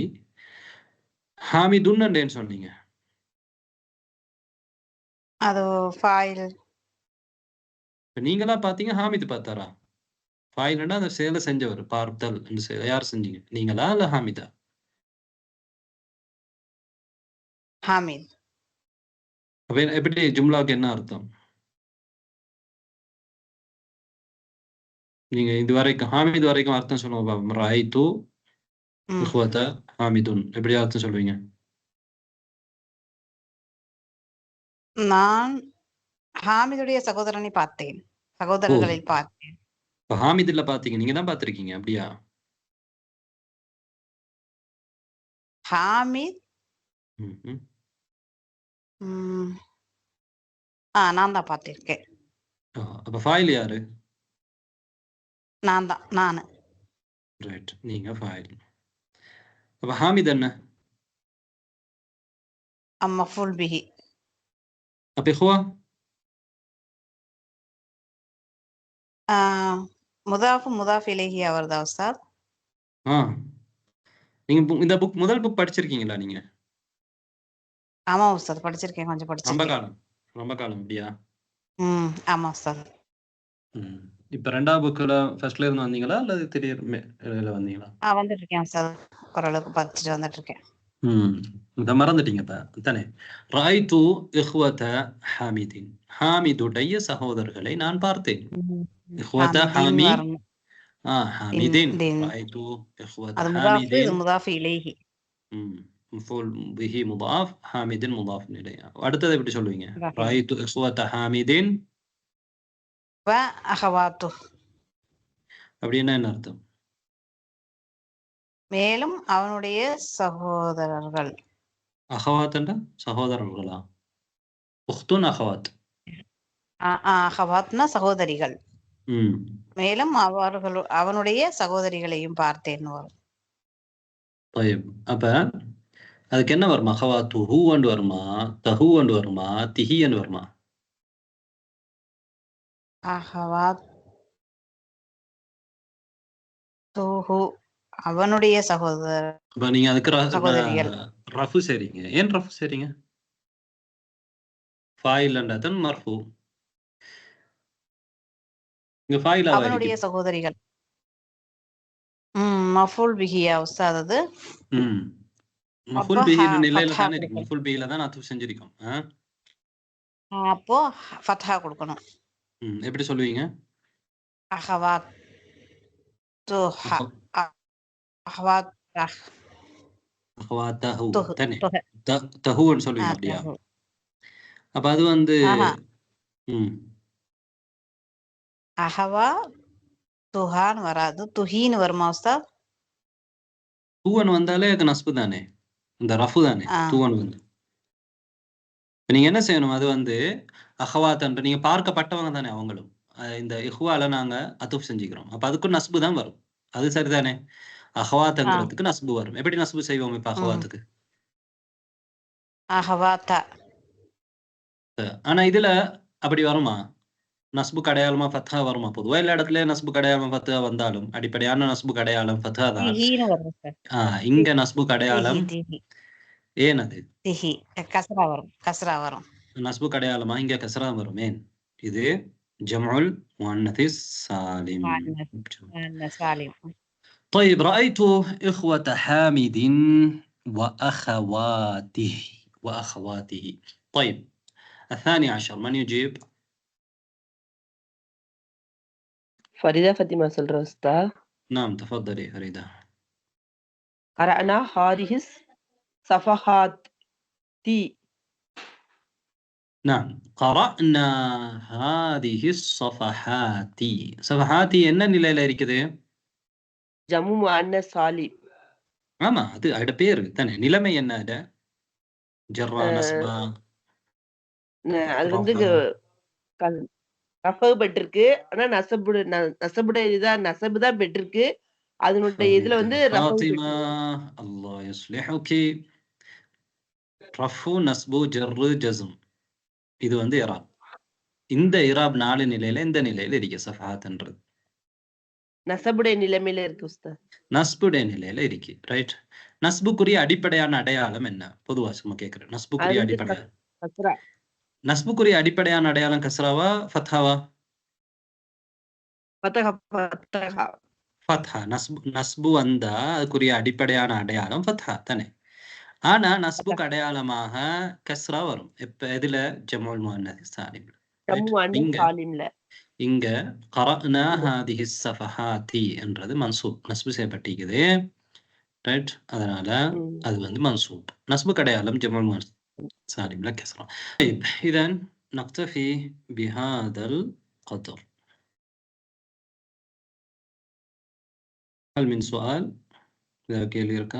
ஹாமிதுன் ஏன் சொன்னீங்க? அது ஃபாயில். நீங்களா பாத்தீங்க, ஹாமிது பார்த்தாரா? ஃபாயில்னா அந்த செயலை செஞ்சவர், பார்த்தல். யார் செஞ்சீங்க, நீங்களா இல்ல ஹாமிதா? ஹாமித். எப்படி ஜும்லாக்கு என்ன அர்த்தம்? நீங்க இது வரைக்கும் ஹாமிது வரைக்கும் அர்த்தம் சொல்லுங்க பாப்போம். ரஅய்து இஹ்வத ஹாமிதுன், எப்படி அர்த்தம் சொல்வீங்க? நான் ஹாமிதுடைய சகோதரனை பார்த்தேன், சகோதரர்களில் பார்த்தேன். ஹாமிதுல பாத்தீங்க, நீங்க தான் பாத்திருக்கீங்க, அப்படியா? ஹாமித். நான் தான் பார்த்திருக்கேன். அப்ப ஃபாயில் யாரு? நானு. ரைட், நீங்க ஃபாயில். அப்ப ஹாமித் என்ன? أم مفعول به. அப்ப இஹ்வா முதாஃபு முதாஃப் இலைஹி அவர்தா உஸ்தாத். நீங்க இந்த முதல் புக் படிச்சிருக்கீங்களா நீங்க? ஆமா உஸ்தாத், படிச்சிருக்கேன், கொஞ்சம் ரொம்ப படிச்சிருக்கேன். காலம் ரொம்ப காலம் அப்படியா? ஆமா உஸ்தாத். இப்ப 2வது புக்ல ஃபர்ஸ்ட்ல இருந்து வந்தீங்களா அல்லது திடீர்னு இடையில வந்தீங்களா? வந்துட்டு இருக்கேன் உஸ்தாத், ஓரளவுக்கு படிச்சுட்டு வந்துட்டு இருக்கேன். இத மறந்துட்டீங்க தானே? ராய்து இஹ்வத ஹாமிதின், ஹாமிதுடைய சகோதரர்களை நான் பார்த்தேன். இஹ்வத ஹாமி ஹாமிதின். ராய்து இஹ்வத அது முதாஃப், இது ஹாமிதின். முதாஃப் இலைஹி. மஃபூல் பிஹி முதாஃப், ஹாமிதின் முதாஃப் இலைஹி. அடுத்தது எப்படி சொல்லுவீங்க? ராய்து இஹ்வத ஹாமிதின் வ அஹவாத்து. அப்படின்னா என்ன அர்த்தம்? மேலும் அவனுடைய சகோதரர்கள். அஹவாத்னா சகோதரர்களா? உக்துன் அஹவாத். அஹவாத்னா சகோதரிகள். மேலும் அவனுடைய சகோதரிகளையும் பார்த்தேன் வரும். அப்ப அதுக்கு என்ன வருமா? அஹவாத்து ஹூ அண்டு வருமா, தஹூ அண்டு வருமா, திஹி அண்டு வருமா? அஹவாத் துஹு அவனுடைய சகோதரர். அப்ப நீங்க அதுக்கு சகோதரிகள் ரஃபு செய்றீங்க. ஏன் ரஃபு செய்றீங்க? ஃபாயில் அண்டதன் மர்ஃபு. இங்க ஃபாயிலா அவனுடைய சகோதரிகள். மஃபூல் பிஹியா உஸ்தாத். அது மஃபூல் பிஹி நிலையில தானே இருக்கு. மஃபூல் பிஹில தான் அத்ஃப் செஞ்சிருக்கோம். அப்போ ஃபத்ஹா கொடுக்கணும். எப்படி சொல்லுவீங்க? அஹவாத் துஹ அஹவாத் அஹவாத்தஹு தானே? தஹுன்னு சொல்லுவீங்க அப்படியா? அப்ப அது வந்து அஹவா துஹான்னு வராது, துஹீன்னு வருமா உஸ்தாத்? தூவன் வந்தாலே அது நஸ்பு தானே, இந்த ரஃபு தானே தூவன் வந்து. நீங்க என்ன செய்யணும்? அது வந்து அஹவாத்ன்ற நீங்க பார்க்கப்பட்டவங்க தானே அவங்களும். இந்த இஹ்வால நாங்க அத்துஃப் செஞ்சுக்கிறோம். அப்ப அதுக்கும் நஸ்பு தான் வரும். அது சரிதானே? அஹவாத்ங்கிறதுக்கு நஸ்பு வரும். எப்படி நஸ்பு செய்வோம் இப்ப அஹவாத்துக்கு? அஹவாத்தா. ஆனா இதுல அப்படி வருமா? நஸ்பு அடையாளமா ஃபத்ஹா வருமா? பொதுவா எல்லா இடத்துல நஸ்பு அடையாளமா ஃபத்ஹா வந்தாலும் அடிப்படையான நஸ்பு அடையாளம் ஃபத்ஹா தான். இங்க நஸ்பு அடையாளம் ஏன் அது கஸ்ரா வரும்? கஸ்ரா வரும். நஸ்பு அடையாளமா இங்க கஸ்ரா வரும். ஏன்? இது ஜம்உல் முஅன்னஸ் சாலிம். சாலிம். طيب رأيت إخوة حامد وأخواته. طيب الثاني عشر من يجيب؟ فريدة فاطمة சொல்ற உஸ்தாத். نعم تفضلي فريدة. قرأنا هذه الصفحات. نعم قرأنا هذه الصفحات. صفحات என்ன நிலையில இருக்குது? ஜம்மு முஅன்னஸ் சாலிம். ஆமா, அது அட பேரு தானே. நிலைமை என்ன? அட ஜர்ரா நஸ்பா அது வந்து ரஃபா பெற்றிருக்கு. ஆனா நசபுட இதுதான் நசபு தான் பெற்றிருக்கு. அதனுடைய இதுல வந்து ஃபாத்திமா அல்லாஹ் யுஸ்லிஹுகி. ரஃபு நஸ்பு ஜர்ரு ஜஸ்ம், இது வந்து இராப். இந்த இராப் 4 நிலையில இந்த நிலையில இருக்கு சஃபாத்ன்றது. நசபுடைய நிலைமையில இருக்கு உஸ்தாத். நஸ்புடைய நிலையில இருக்கு. ரைட். நஸ்புக்குரிய அடிப்படையான அடையாளம் என்ன? பொதுவா சும்மா கேக்குறேன். நஸ்புக்குரிய அடிப்படையான கஸ்ரா. நஸ்புக்குரிய அடிப்படையான அடையாளம் கஸ்ராவா ஃபத்ஹாவா? ஃபத்ஹா. ஃபத்ஹா. நஸ்பு வந்தா அதுக்குரிய அடிப்படையான அடையாளம் ஃபத்ஹா தானே. ஆனா நஸ்புக்கு அடையாளமாக கஸ்ரா வரும். இப்ப இதுல ஜம்உல் முஅன்னஸ் சாலிம்ல. இங்க قرأنا هذه الصفحات என்றது மன்சூப், நஸ்பு செய்யப்பட்டிருக்குது. ரைட். அதனால அது வந்து மன்சூப். நஸ்பு அடையாளம் ஜம்உல் முஅன்னஸ் சாலிம்ல கஸ்ரா. طيب اذا نكتفي بهذا القدر. هل من سؤال؟ إذا كان لك